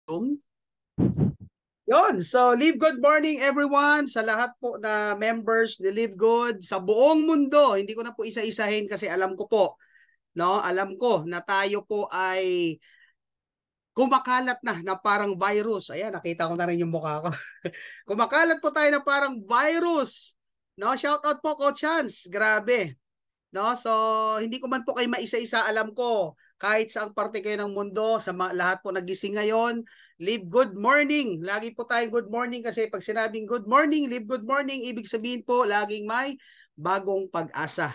Zoom. Yon, so Live Good morning everyone sa lahat po na members ni Live Good sa buong mundo. Hindi ko na po isa-isahin kasi alam ko po, no? Alam ko na tayo po ay kumakalat na parang virus. Ayan, nakita ko na rin yung mukha ko. Kumakalat po tayo na parang virus. No, shout out po Coach Chance. Grabe. No, so hindi ko man po kayo maisa-isa, alam ko kahit saang parte kayo ng mundo, sa lahat po nagising ngayon, live good morning. Lagi po tayong good morning kasi pag sinabing good morning, live good morning, ibig sabihin po laging may bagong pag-asa.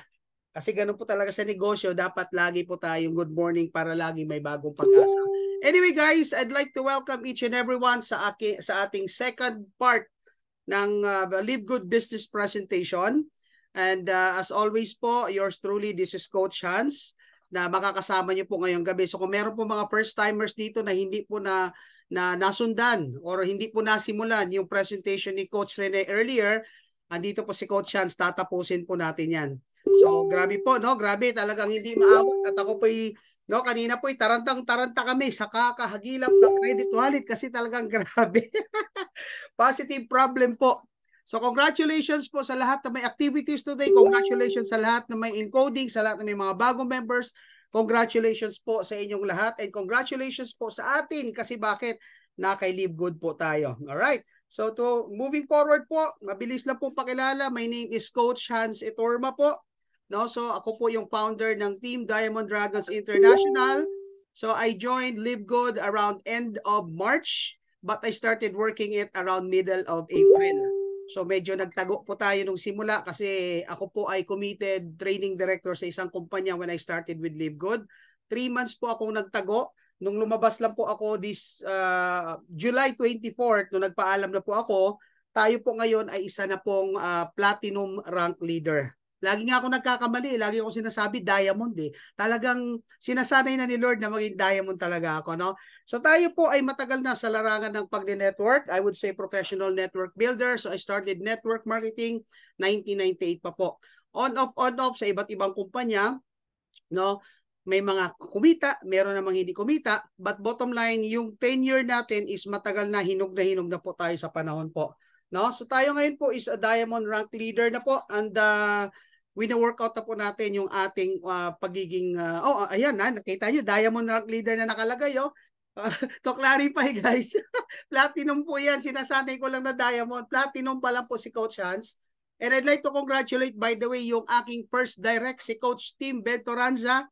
Kasi ganun po talaga sa negosyo, dapat lagi po tayong good morning para lagi may bagong pag-asa. Anyway guys, I'd like to welcome each and everyone sa ating second part ng Live Good Business Presentation. And as always po, yours truly, this is Coach Hans na makakasama niyo po ngayong gabi. So kung meron po mga first-timers dito na hindi po nasundan or hindi po nasimulan yung presentation ni Coach Rene earlier, andito po si Coach Hans, tatapusin po natin yan. So grabe po, no? Grabe, talagang hindi maabot. At ako po no, kanina po tarantang-taranta kami sa kakahagilap ng credit wallet kasi talagang grabe. Positive problem po. So congratulations po sa lahat na may activities today. Congratulations sa lahat na may encoding, sa lahat na may mga bagong members. Congratulations po sa inyong lahat and congratulations po sa atin kasi bakit naka-live good po tayo. Alright. So moving forward po, mabilis lang po pakilala. My name is Coach Hans Itorma po. No, so ako po yung founder ng Team Diamond Dragons International. So I joined Live Good around end of March, but I started working it around middle of April. So medyo nagtago po tayo nung simula kasi ako po ay committed training director sa isang kumpanya when I started with Live Good. 3 months po akong nagtago. Nung lumabas lang po ako this July 24th, nung nagpaalam na po ako, tayo po ngayon ay isa na pong platinum rank leader. Lagi nga ako nagkakamali, lagi ako sinasabi diamond eh. Talagang sinasanay na ni Lord na maging diamond talaga ako, no? So tayo po ay matagal na sa larangan ng pag-network. I would say professional network builder. So I started network marketing 1998 pa po. On off sa iba't ibang kumpanya, no? May mga kumita, meron namang hindi kumita, but bottom line, yung tenure natin is matagal na, hinog na po tayo sa panahon po. No? So tayo ngayon po is a diamond rank leader na po and wina-workout na po natin yung ating pagiging, ayan na, nakita nyo, diamond rank leader na nakalagay, oh. To clarify guys, platinum po yan, sinasanay ko lang na diamond, platinum pa lang po si Coach Hans. And I'd like to congratulate by the way yung aking first direct si Coach Tim Bentoranza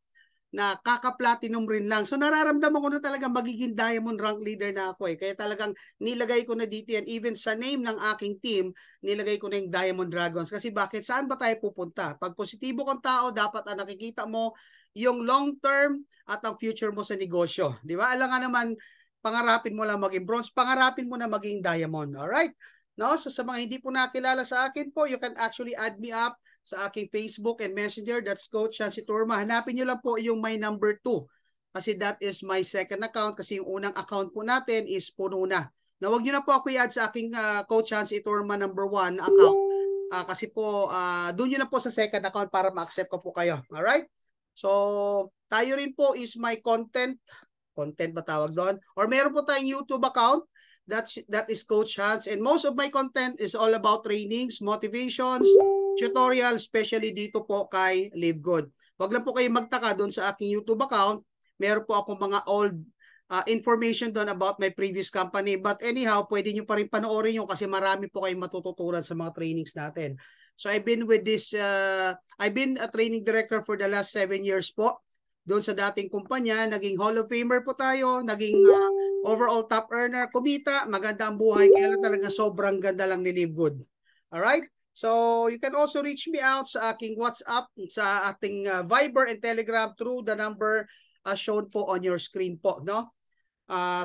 na kaka-platinum rin lang. So nararamdaman ko na talaga magiging diamond rank leader na ako eh. Kaya talagang nilagay ko na dito yan. Even sa name ng aking team, nilagay ko na yung Diamond Dragons. Kasi bakit? Saan ba tayo pupunta? Pag positibo kang tao, dapat ang nakikita mo yung long term at ang future mo sa negosyo. Di ba? Alam nga naman, pangarapin mo lang maging bronze, pangarapin mo na maging diamond. Alright? No? So sa mga hindi po nakilala sa akin po, you can actually add me up sa aking Facebook and Messenger. That's Coach Chancy Turma. Hanapin nyo lang po yung my number 2 kasi that is my second account kasi yung unang account po natin is puno na. Na wag nyo na po ako i-add sa aking Coach Chancy Turma number 1 account kasi po doon nyo na po sa second account para ma-accept ko po kayo. Alright? So tayo rin po is my content ba tawag doon? Or meron po tayong YouTube account. That is Coach Hans and most of my content is all about trainings, motivations, tutorial, especially dito po kay Live Good. Wag lang po kayo magtaka doon sa aking YouTube account. Meron po akong mga old information doon about my previous company. But anyhow, pwede nyo pa rin panoorin yun kasi marami po kayong matututunan sa mga trainings natin. So I've been with this, I've been a training director for the last 7 years po. Doon sa dating kumpanya, naging Hall of Famer po tayo, naging overall top earner, kumita, maganda ang buhay, kaya talaga sobrang ganda lang ni Live Good. Alright? So, you can also reach me out sa aking WhatsApp, sa ating Viber and Telegram through the number shown po on your screen po, no?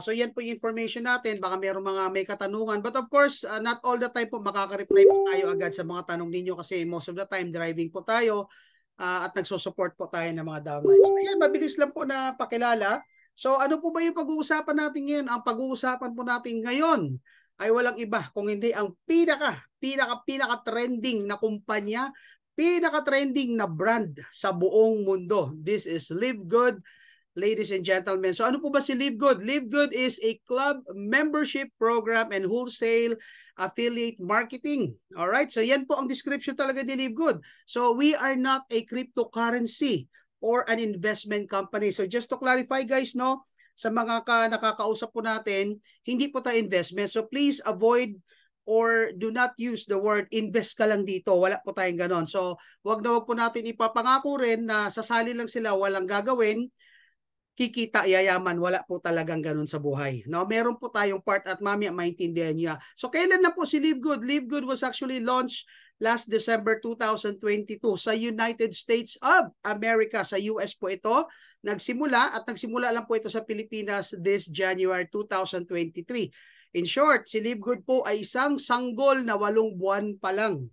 So, yan po yung information natin. Baka may katanungan. But of course, not all the time po makaka-reply po tayo agad sa mga tanong ninyo kasi most of the time driving po tayo at nagsusupport po tayo ng mga downlines. So, yan, mabilis lang po na pakilala. So, ano po ba yung pag-uusapan natin ngayon? Ang pag-uusapan po natin ngayon ay walang iba kung hindi ang pinaka-trending na kumpanya, pinaka-trending na brand sa buong mundo. This is Live Good ladies and gentlemen. So ano po ba si Live Good? Live Good is a club membership program and wholesale affiliate marketing. All right? So yan po ang description talaga ni Live Good. So we are not a cryptocurrency or an investment company. So just to clarify guys, no, sa mga nakakausap po natin, hindi po tayo investment. So please avoid or do not use the word invest ka lang dito. Wala po tayong ganon. So wag na wag po natin ipapangako rin na sasali lang sila, walang gagawin, kikita, yayaman. Wala po talagang ganun sa buhay. No, meron po tayong part at mamaya maintindihan niya. So kailan na po si Live Good? Live Good was actually launched last December 2022 sa United States of America. Sa US po ito nagsimula at nagsimula lang po ito sa Pilipinas this January 2023. In short, si Live Good po ay isang sanggol na 8 buwan pa lang.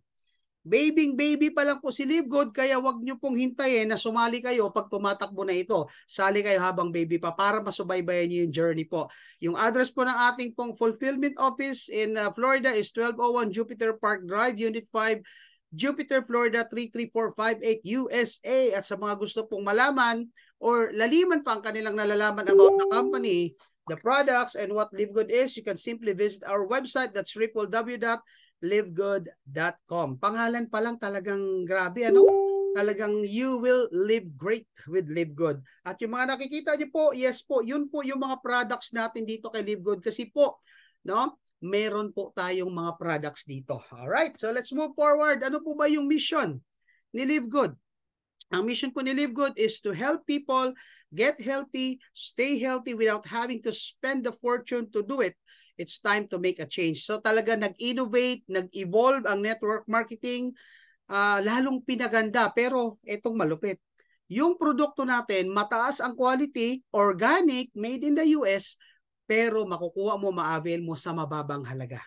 Baby pa lang po si Live Good, kaya wag nyo pong hintayin na sumali kayo pag tumatakbo na ito. Sali kayo habang baby pa para masubaybayan nyo yung journey po. Yung address po ng ating pong fulfillment office in Florida is 1201 Jupiter Park Drive, Unit 5, Jupiter, Florida 33458 USA. At sa mga gusto pong malaman or laliman pa ang kanilang nalalaman about the company, the products, and what Live Good is, you can simply visit our website. That's www.livegood.com. Pangalan pa lang talagang grabe, ano? Talagang you will live great with Live Good. At yung mga nakikita niyo po, yes po, yun po yung mga products natin dito kay Live Good. Kasi po, no, meron po tayong mga products dito. Alright, so let's move forward. Ano po ba yung mission ni Live Good? Ang mission po ni Live Good is to help people get healthy, stay healthy without having to spend the fortune to do it. It's time to make a change. So talaga nag-innovate, nag-evolve ang network marketing, lalong pinaganda. Pero itong malupit. Yung produkto natin, mataas ang quality, organic, made in the US, pero makukuha mo, ma-avail mo sa mababang halaga.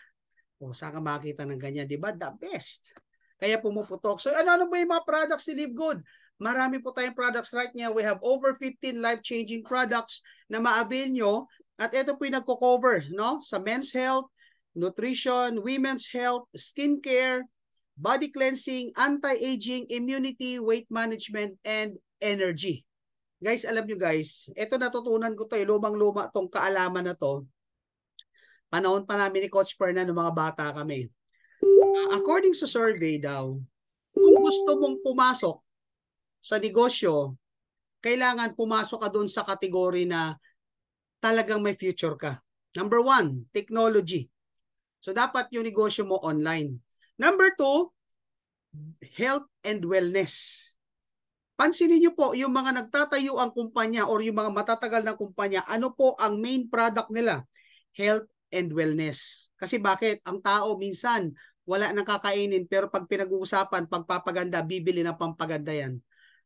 O saan ka makita ng ganyan, di ba? The best. Kaya pumuputok. So ano ba yung mga products ni Live Good? Marami po tayong products right now. We have over 15 life-changing products na ma-avail nyo. At ito po yung nagko-cover, no? Sa men's health, nutrition, women's health, skincare, body cleansing, anti-aging, immunity, weight management, and energy. Guys, alam nyo guys, ito natutunan ko to, lumang-luma tong kaalaman na to. Panahon pa namin ni Coach Fernan ng mga bata kami. According sa survey daw, kung gusto mong pumasok sa negosyo, kailangan pumasok ka doon sa kategory na talagang may future ka. Number 1, technology. So dapat yung negosyo mo online. Number 2, health and wellness. Pansinin niyo po, yung mga nagtatayo ang kumpanya or yung mga matatagal na kumpanya, ano po ang main product nila? Health and wellness. Kasi bakit? Ang tao minsan wala nang kakainin, pero pag pinag-uusapan, pagpapaganda, bibili ng pampaganda yan.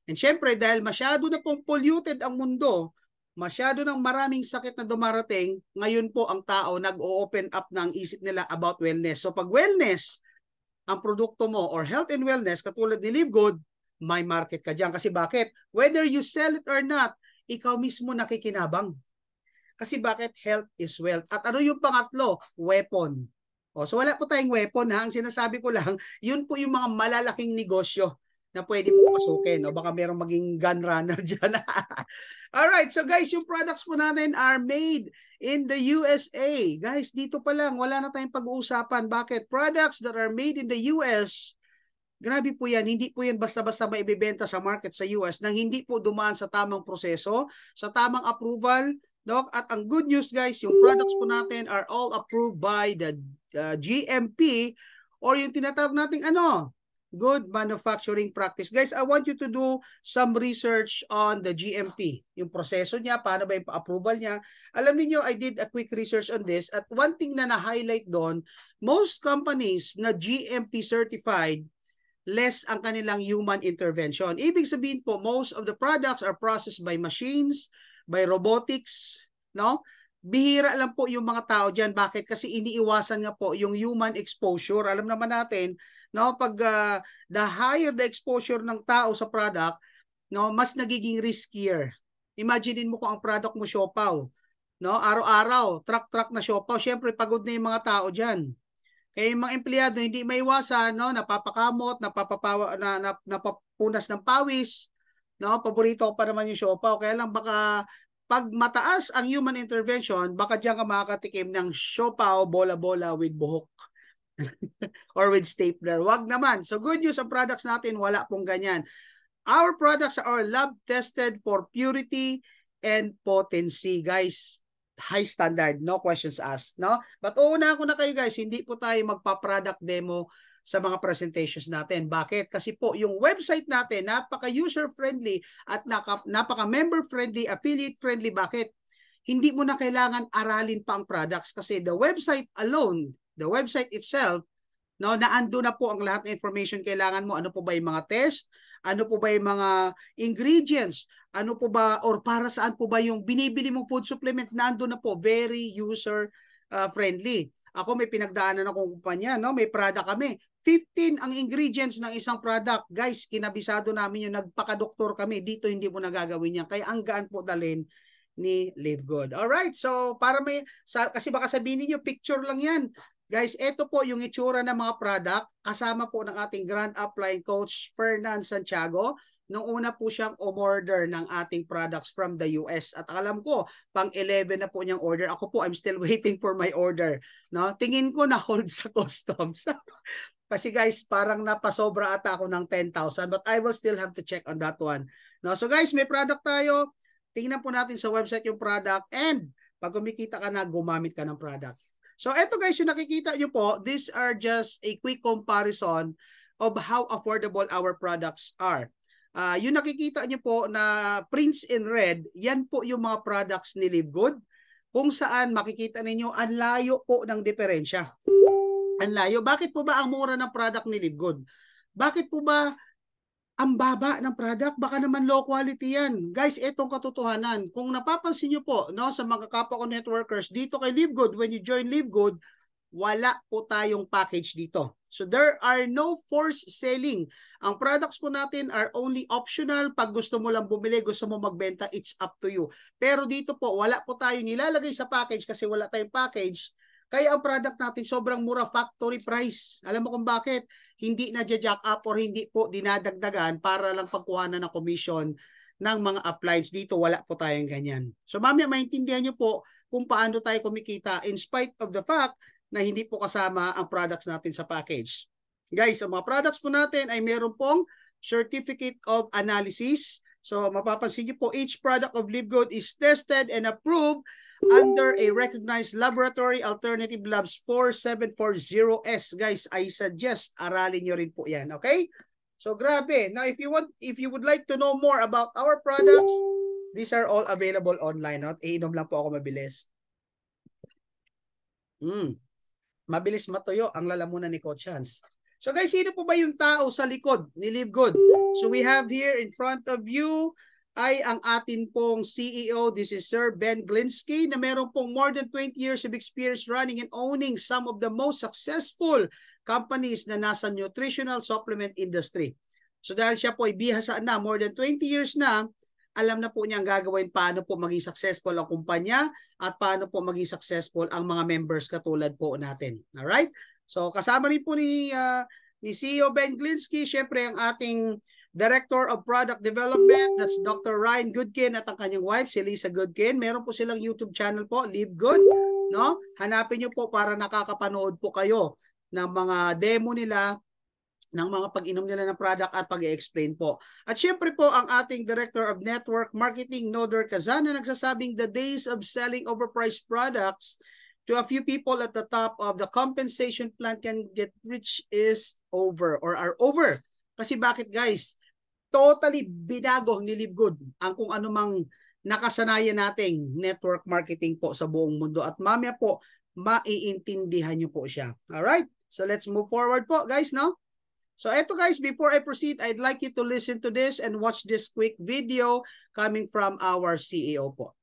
And syempre, dahil masyado na pong polluted ang mundo, masyado ng maraming sakit na dumarating, ngayon po ang tao nag-o-open up na ang isip nila about wellness. So pag wellness, ang produkto mo or health and wellness, katulad ni Live Good, may market ka dyan. Kasi bakit? Whether you sell it or not, ikaw mismo nakikinabang. Kasi bakit? Health is wealth. At ano yung pangatlo? Weapon. O, so wala po tayong weapon ha. Ang sinasabi ko lang, yun po yung mga malalaking negosyo na pwede po pasukin. O baka merong maging gun runner dyan. Alright, so guys, yung products po natin are made in the USA. Guys, dito pa lang, wala na tayong pag-uusapan. Bakit? Products that are made in the US, grabe po yan. Hindi po yan basta-basta maibibenta sa market sa US nang hindi po dumaan sa tamang proseso, sa tamang approval. No? At ang good news guys, yung products po natin are all approved by the GMP or yung tinatawag nating Good Manufacturing Practice. Guys, I want you to do some research on the GMP. Yung proseso niya, paano ba yung approval niya. Alam niyo, I did a quick research on this at one thing na na-highlight doon, most companies na GMP certified, less ang kanilang human intervention. Ibig sabihin po, most of the products are processed by machines, by robotics, no? Bihira lang po yung mga tao dyan. Bakit? Kasi iniiwasan nga po yung human exposure. Alam naman natin, no, pag the higher the exposure ng tao sa product, no, mas nagiging riskier. Imaginein mo kung ang product mo siopaw, no? Araw-araw, truck na siopaw. Syempre pagod na yung mga tao diyan. Kaya yung mga empleyado hindi maiwasan, no, napapakamot, napapunas ng pawis, No, paborito ko pa naman yung siopaw. Kaya lang baka pag mataas ang human intervention, baka diyan ka makakatikim ng siopaw bola-bola with buhok or with stapler. Wag naman. So good news, ang products natin wala pong ganyan. Our products are lab tested for purity and potency, guys. High standard, no questions asked, no? But una ko na kayo, guys, hindi po tayo magpa-product demo sa mga presentations natin. Bakit? Kasi po yung website natin napaka-user-friendly at napaka-member-friendly, affiliate-friendly. Bakit? Hindi mo na kailangan aralin pa ang products kasi the website alone, the website itself, no, naando na po ang lahat ng information kailangan mo. Ano po ba yung mga test? Ano po ba yung mga ingredients? Ano po ba or para saan po ba yung binibili mong food supplement? Naando na po, very user friendly. Ako may pinagdaanan akong kumpanya, no? May product kami. 15 ang ingredients ng isang product. Guys, kinabisado namin yung nagpakadoktor kami. Dito hindi mo nagagawin yan. Kaya ang gaan po dalhin ni Live Good. Alright, so para may, kasi baka sabihin niyo picture lang yan. Guys, ito po yung itsura ng mga product kasama po ng ating Grand Upline Coach Fernan Santiago. Nung una po siyang umorder ng ating products from the US. At alam ko, pang 11 na po niyang order. Ako po, I'm still waiting for my order. No? Tingin ko na hold sa customs. Kasi guys, parang napasobra ata ako ng 10,000. But I will still have to check on that one. No? So guys, may product tayo. Tingnan po natin sa website yung product. And pag kumikita ka na, gumamit ka ng product. So eto guys, yung nakikita nyo po, these are just a quick comparison of how affordable our products are. Yung nakikita nyo po na prints in red, yan po yung mga products ni Live Good. Kung saan makikita ninyo, ang layo po ng diferensya. Ang layo. Bakit po ba ang mura ng product ni Live Good? Bakit po ba ang baba ng product? Baka naman low quality yan. Guys, etong katotohanan. Kung napapansin nyo po, no, sa mga kapwa ko networkers, dito kay Live Good, when you join Live Good, wala po tayong package dito. So there are no forced selling. Ang products po natin are only optional. Pag gusto mo lang bumili, gusto mo magbenta, it's up to you. Pero dito po, wala po tayong nilalagay sa package kasi wala tayong package. Kaya ang product natin sobrang mura, factory price. Alam mo kung bakit? Hindi na jack up or hindi po dinadagdagan para lang pagkuhanan ng commission ng mga appliance. Dito wala po tayong ganyan. So mamaya maintindihan nyo po kung paano tayo kumikita in spite of the fact na hindi po kasama ang products natin sa package. Guys, ang mga products po natin ay meron pong certificate of analysis. So mapapansin nyo po, each product of Live Good is tested and approved under a recognized laboratory, Alternative Labs 4740S. Guys, I suggest aralin nyo rin po yan, okay? So grabe. Now if you would like to know more about our products, these are all available online. No? Iinom lang po ako mabilis. Mabilis matuyo ang lalamunan ni Coach Hans. So guys, sino po ba yung tao sa likod ni Live Good? So we have here in front of you ay ang atin pong CEO. This is Sir Ben Glinsky na meron pong more than 20 years of experience running and owning some of the most successful companies na nasa nutritional supplement industry. So dahil siya po ay bihasa na, more than 20 years na, alam na po niya ang gagawin paano po maging successful ang kumpanya at paano po maging successful ang mga members katulad po natin. Alright? So kasama rin po ni CEO Ben Glinsky, syempre ang ating Director of Product Development, that's Dr. Ryan Goodkin at ang kanyang wife, si Lisa Goodkin. Meron po silang YouTube channel po, Live Good. No? Hanapin nyo po para nakakapanood po kayo ng mga demo nila, ng mga pag-inom nila ng product at pag-i-explain po. At syempre po ang ating Director of Network Marketing, Nodor Kazan, na nagsasabing the days of selling overpriced products to a few people at the top of the compensation plan can get rich is over or are over. Kasi bakit guys? Totally binago ni Live Good ang kung anumang nakasanayan nating network marketing po sa buong mundo. At mamaya po, maiintindihan nyo po siya. Alright? So let's move forward po guys, no? So eto guys, before I proceed, I'd like you to listen to this and watch this quick video coming from our CEO po.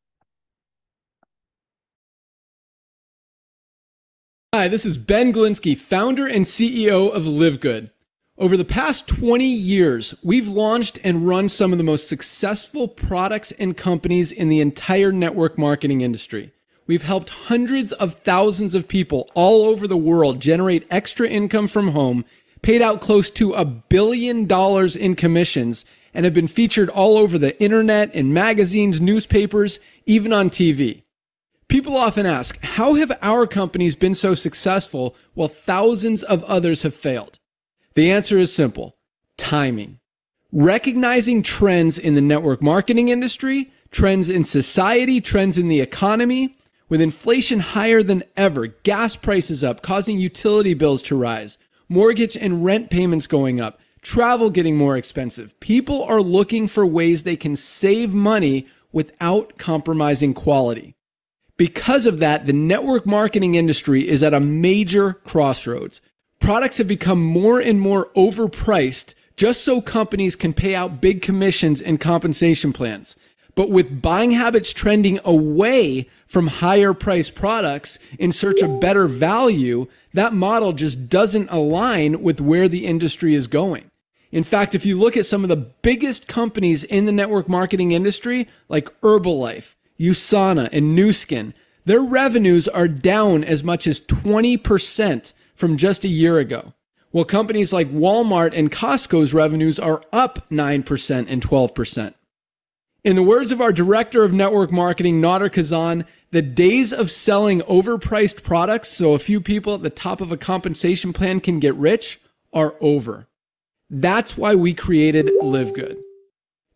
Hi, this is Ben Glinsky, founder and CEO of Live Good. Over the past 20 years, we've launched and run some of the most successful products and companies in the entire network marketing industry. We've helped hundreds of thousands of people all over the world generate extra income from home, paid out close to $1 billion in commissions, and have been featured all over the internet, in magazines, newspapers, even on TV. People often ask, how have our companies been so successful while thousands of others have failed? The answer is simple: timing. Recognizing trends in the network marketing industry, trends in society, trends in the economy. With inflation higher than ever, gas prices up, causing utility bills to rise, mortgage and rent payments going up, travel getting more expensive, people are looking for ways they can save money without compromising quality. Because of that, the network marketing industry is at a major crossroads. Products have become more and more overpriced just so companies can pay out big commissions and compensation plans. But with buying habits trending away from higher priced products in search of better value, that model just doesn't align with where the industry is going. In fact, if you look at some of the biggest companies in the network marketing industry, like Herbalife, USANA, and Nu Skin, their revenues are down as much as 20% from just a year ago. While companies like Walmart and Costco's revenues are up 9% and 12%. In the words of our director of network marketing, Nader Kazan, the days of selling overpriced products so a few people at the top of a compensation plan can get rich are over. That's why we created Live Good.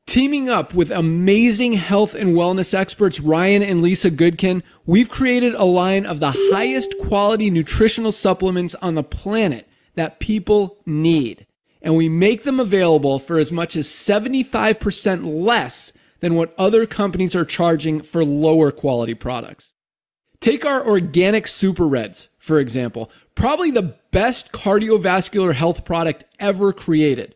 Teaming up with amazing health and wellness experts Ryan and Lisa Goodkin, we've created a line of the highest quality nutritional supplements on the planet that people need. And we make them available for as much as 75% less than what other companies are charging for lower quality products. Take our organic Super Reds, for example, probably the best cardiovascular health product ever created.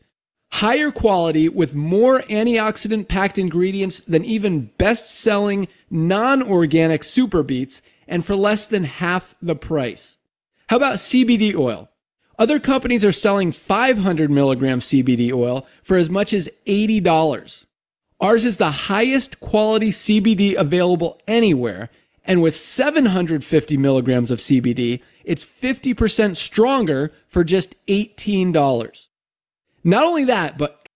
Higher quality with more antioxidant-packed ingredients than even best-selling non-organic Super Beets, and for less than half the price. How about CBD oil? Other companies are selling 500 milligram CBD oil for as much as $80. Ours is the highest quality CBD available anywhere, and with 750 milligrams of CBD, it's 50% stronger for just $18. Not only that, but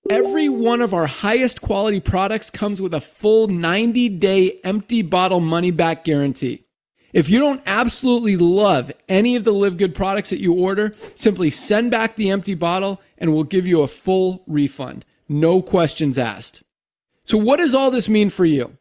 every one of our highest quality products comes with a full 90-day empty bottle money-back guarantee. If you don't absolutely love any of the Live Good products that you order, simply send back the empty bottle and we'll give you a full refund. No questions asked. So what does all this mean for you?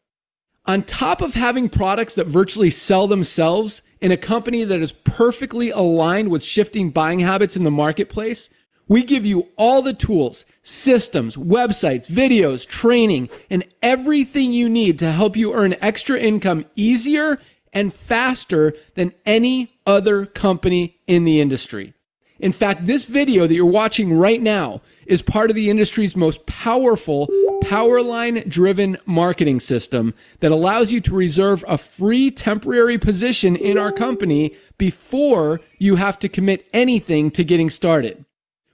On top of having products that virtually sell themselves in a company that is perfectly aligned with shifting buying habits in the marketplace, we give you all the tools, systems, websites, videos, training, and everything you need to help you earn extra income easier and faster than any other company in the industry. In fact, this video that you're watching right now is part of the industry's most powerful Powerline-driven marketing system that allows you to reserve a free temporary position in our company before you have to commit anything to getting started.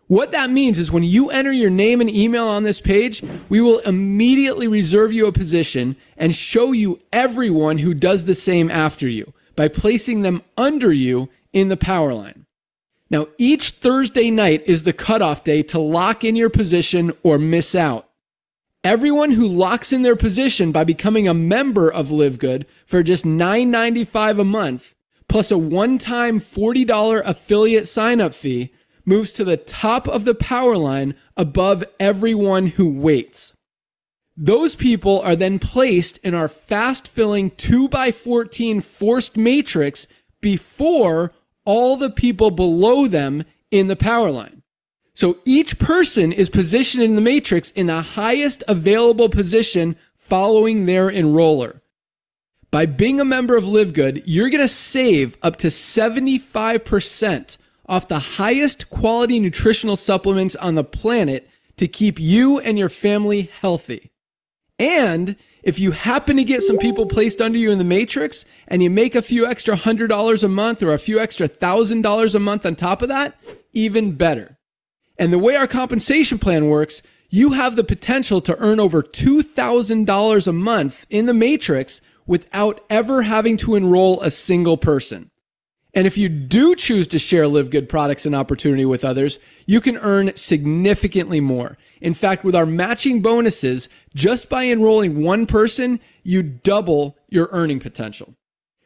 What that means is when you enter your name and email on this page, we will immediately reserve you a position and show you everyone who does the same after you by placing them under you in the Powerline. Now, each Thursday night is the cutoff day to lock in your position or miss out. Everyone who locks in their position by becoming a member of Live Good for just $9.95 a month, plus a one-time $40 affiliate sign-up fee, moves to the top of the Powerline above everyone who waits. Those people are then placed in our fast-filling 2x14 forced matrix before all the people below them in the Powerline. So each person is positioned in the matrix in the highest available position following their enroller. By being a member of Live Good, you're going to save up to 75% off the highest quality nutritional supplements on the planet to keep you and your family healthy. And if you happen to get some people placed under you in the matrix and you make a few extra $100 a month or a few extra $1,000 a month on top of that, even better. And the way our compensation plan works, you have the potential to earn over $2,000 a month in the matrix without ever having to enroll a single person. And if you do choose to share Live Good products and opportunity with others, you can earn significantly more. In fact, with our matching bonuses, just by enrolling one person, you double your earning potential.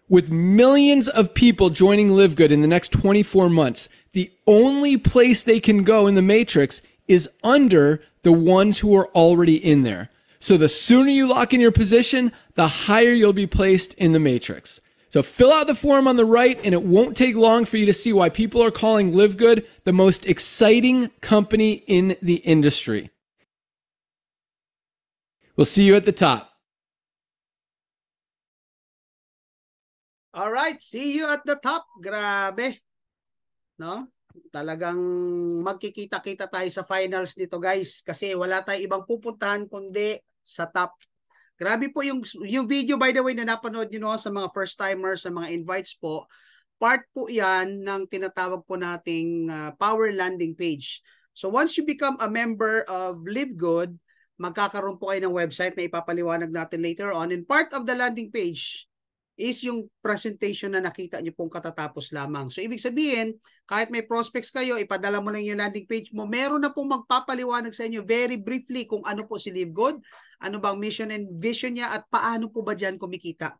With millions of people joining Live Good in the next 24 months, the only place they can go in the matrix is under the ones who are already in there. So the sooner you lock in your position, the higher you'll be placed in the matrix. So fill out the form on the right, and it won't take long for you to see why people are calling Live Good the most exciting company in the industry. We'll see you at the top. All right, see you at the top. Grabe. No? Talagang magkikita-kita tayo sa finals nito, guys, kasi wala tayong ibang pupuntahan kundi sa top. Grabe po yung video, by the way, na napanood nyo sa mga first timers, sa mga invites po. Part po yan ng tinatawag po nating power landing page. So once you become a member of Live Good, magkakaroon po kayo ng website na ipapaliwanag natin later on. And part of the landing page is yung presentation na nakita nyo pong katatapos lamang. So ibig sabihin, kahit may prospects kayo, ipadala mo lang yung landing page mo, meron na pong magpapaliwanag sa inyo very briefly kung ano po si Live Good, ano bang mission and vision niya, at paano po ba dyan kumikita.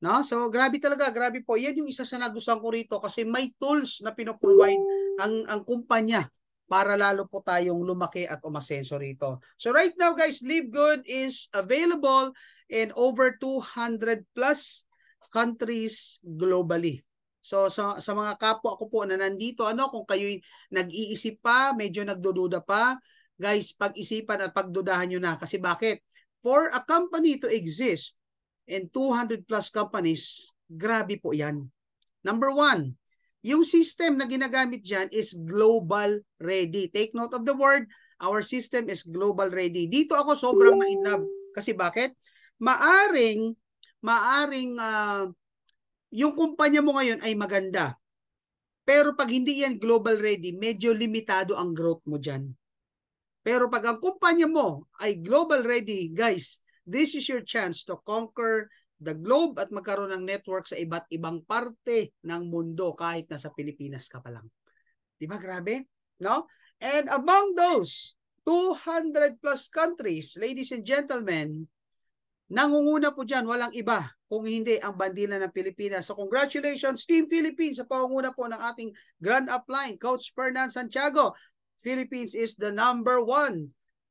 No? So grabe talaga, grabe po. Yan yung isa sa nagustuhan ko rito kasi may tools na pinoprovide ang kumpanya para lalo po tayong lumaki at umasenso rito. So right now, guys, Live Good is available in over 200 plus countries globally. So sa mga kapwa ko po na nandito, kung kayo'y nag-iisip pa, medyo nagdududa pa, guys, pag-isipan at pagdudahan nyo na. Kasi bakit? For a company to exist in 200 plus companies, grabe po yan. Number one, yung system na ginagamit dyan is global ready. Take note of the word, our system is global ready. Dito ako sobrang na-inlove. Kasi bakit? Maaring yung kumpanya mo ngayon ay maganda. Pero pag hindi yan global ready, medyo limitado ang growth mo dyan. Pero pag ang kumpanya mo ay global ready, guys, this is your chance to conquer the globe at magkaroon ng network sa iba't ibang parte ng mundo kahit nasa Pilipinas ka pa lang. Diba grabe? No? And among those 200 plus countries, ladies and gentlemen, nangunguna po dyan, walang iba kung hindi ang bandila ng Pilipinas. So congratulations, Team Philippines, sa pangunguna po ng ating Grand Upline, Coach Fernan Santiago. Philippines is the #1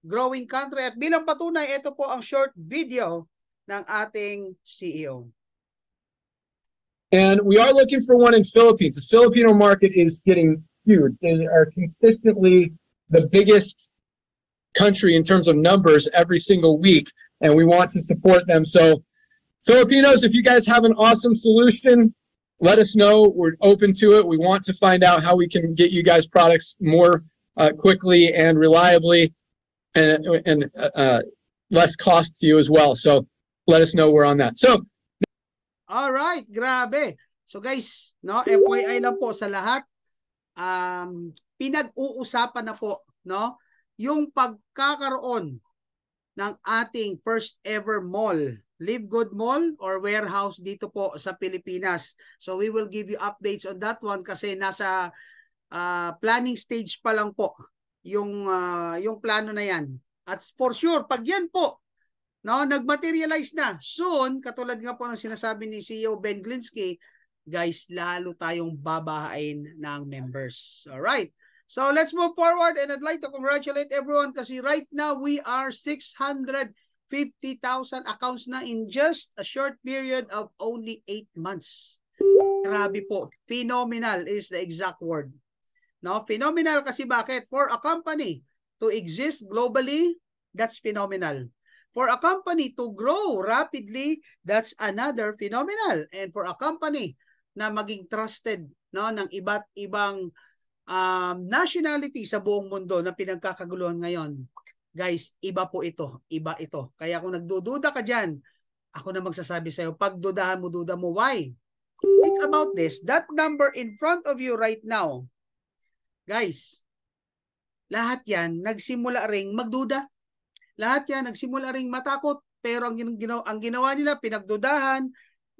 growing country. At bilang patunay, ito po ang short video ng ating CEO. And we are looking for one in Philippines. The Filipino market is getting huge. They are consistently the biggest country in terms of numbers every single week, and we want to support them. So Filipinos, if you guys have an awesome solution, let us know. We're open to it. We want to find out how we can get you guys products more quickly and reliably, and less cost to you as well. So let us know. We're on that. So all right, grabe. So guys, no, FYI lang po sa lahat, pinag-uusapan na po, no, yung pagkakaroon ng ating first ever mall, Live Good Mall or warehouse dito po sa Pilipinas. So we will give you updates on that one kasi nasa planning stage pa lang po yung plano na yan. At for sure, pag yan po, no, nagmaterialize na soon, katulad nga po ng sinasabi ni CEO Ben Glinsky, guys, lalo tayong babahain ng members. All right. So let's move forward, and I'd like to congratulate everyone kasi right now we are 650,000 accounts na in just a short period of only 8 months. Grabe po. Phenomenal is the exact word. No, phenomenal kasi bakit? For a company to exist globally, that's phenomenal. For a company to grow rapidly, that's another phenomenal. And for a company na maging trusted, no, ng iba't ibang nationality sa buong mundo na pinagkakaguluhan ngayon, guys, iba po ito. Iba ito. Kaya kung nagdududa ka dyan, ako na magsasabi sa'yo, pagdudahan mo, duda mo. Why? Think about this. That number in front of you right now, guys, lahat yan nagsimula ring magduda. Lahat yan nagsimula ring matakot, pero ang ginawa nila, pinagdudahan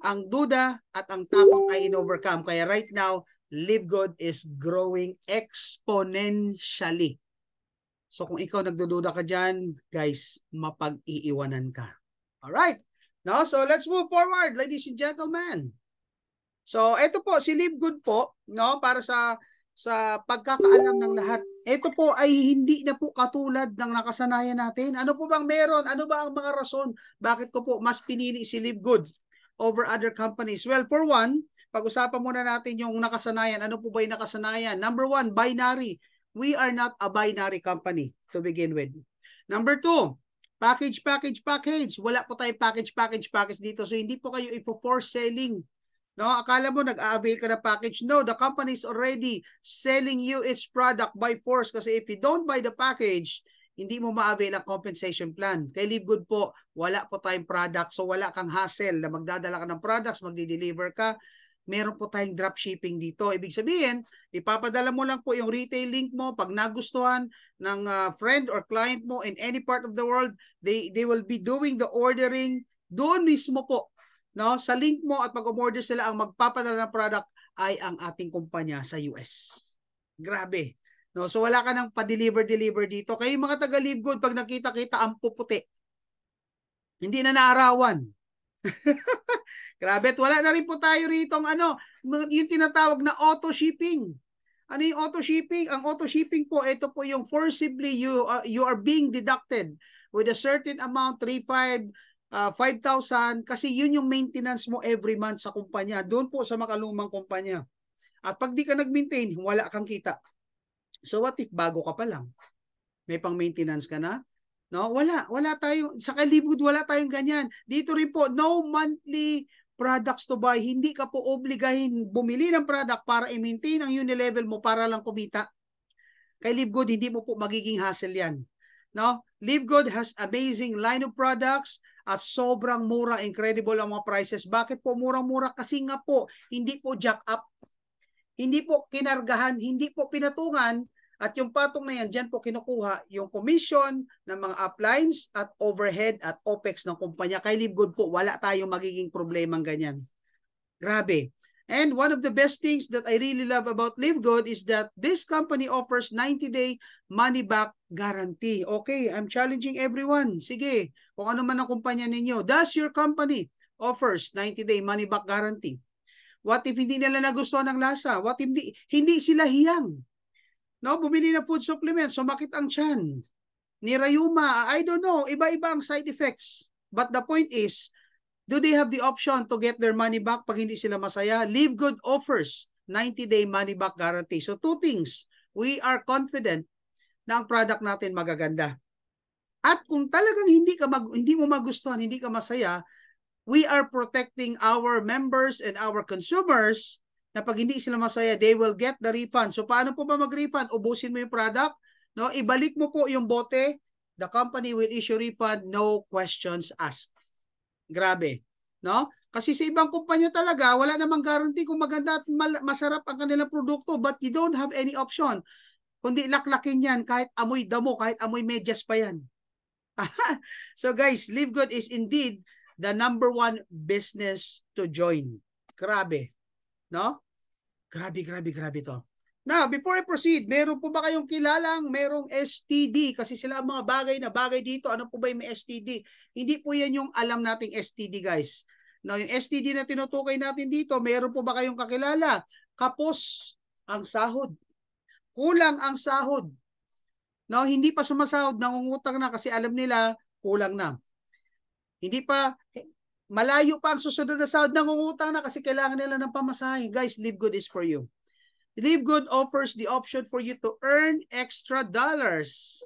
ang duda at ang takot ay in-overcome. Kaya right now, Live Good is growing exponentially. So kung ikaw nagdududa ka dyan, guys, mapag-iiwanan ka. Alright. Now, so let's move forward, ladies and gentlemen. So ito po, si Live Good po, no, para sa pagkakaalam ng lahat. Ito po ay hindi na po katulad ng nakasanayan natin. Ano po bang meron? Ano ba ang mga rason? Bakit ko po mas pinili si Live Good over other companies? Well, for one, pag-usapan muna natin yung nakasanayan. Ano po ba yung nakasanayan? Number one, binary. We are not a binary company to begin with. Number two, package. Wala po tayong package dito. So hindi po kayo i-force selling. No, akala mo nag-a-avail ka na package. No, the company is already selling you its product by force. Kasi if you don't buy the package, hindi mo ma-avail ang compensation plan. Kay Live Good po, wala po tayong product. So wala kang hassle na magdadala ka ng products, magdi-deliver ka. Meron po tayong dropshipping dito. Ibig sabihin, ipapadala mo lang po yung retail link mo. Pag nagustuhan ng friend or client mo in any part of the world, they will be doing the ordering doon mismo po. No? Sa link mo at pag-order sila, ang magpapadala ng product ay ang ating kumpanya sa US. Grabe. No? So wala ka nang pa-deliver dito. Kayo mga taga-Live Good, pag nakita-kita ang puputi, hindi na naarawan. Grabe, at wala na rin po tayo rito yung tinatawag na auto shipping. Ano yung auto shipping? Ang auto shipping po, ito po yung forcibly you are being deducted with a certain amount, 3,500, 5,000, kasi yun yung maintenance mo every month sa kumpanya. Doon po sa makalumang kumpanya. At pag di ka nag-maintain, wala kang kita. So what if bago ka pa lang? May pang-maintenance ka na? No, wala tayong sa Live Good, wala tayong ganyan. Dito rin po, no monthly products to buy. Hindi ka po obligahin bumili ng product para i-maintain ang unit level mo para lang kumita. Kay Live Good, hindi mo po magiging hassle yan. No? Live Good has amazing line of products at sobrang mura, incredible ang mga prices. Bakit po murang-mura? Kasi nga po, hindi po jack up. Hindi po kinargahan, hindi po pinatungan. At yung patong na yan, dyan po kinukuha yung commission ng mga uplines at overhead at OPEX ng kumpanya. Kay Live Good po, wala tayong magiging problemang ganyan. Grabe. And one of the best things that I really love about Live Good is that this company offers 90-day money-back guarantee. Okay, I'm challenging everyone. Sige, kung ano man ang kumpanya ninyo. Does your company offers 90-day money-back guarantee? What if hindi nila nagustuhan ng lasa? What if hindi sila hiyang? No, bumili ng food supplements, sumakit ang tiyan. Ni Rayuma, I don't know, iba-iba ang side effects. But the point is, do they have the option to get their money back pag hindi sila masaya? Live Good offers 90-day money back guarantee. So two things, we are confident na ang product natin magaganda. At kung talagang hindi mo magustuhan, hindi ka masaya, we are protecting our members and our consumers na pag hindi sila masaya, they will get the refund. So paano po ba mag-refund? Ubusin mo yung product, no? Ibalik mo po yung bote, the company will issue refund, no questions asked. Grabe, no? Kasi sa ibang kumpanya talaga, wala namang guarantee kung maganda at masarap ang kanilang produkto, but you don't have any option. Kundi laklakin yan, kahit amoy damo, kahit amoy medyas pa yan. So guys, Live Good is indeed the #1 business to join. Grabe, no? Grabe to. Now, before I proceed, meron po ba kayong kilalang merong STD? Kasi sila ang mga bagay dito. Ano po ba yung may STD? Hindi po yan yung alam nating STD, guys. Now, yung STD na tinutukoy natin dito, meron po ba kayong kakilala? Kapos ang sahod. Kulang ang sahod. No, hindi pa sumasahod, nangungutang na kasi alam nila kulang na. Hindi pa malayo pa ang susunod na sahod, nangungutang na kasi kailangan nila ng pamasahe. Guys, Live Good is for you. Live Good offers the option for you to earn extra dollars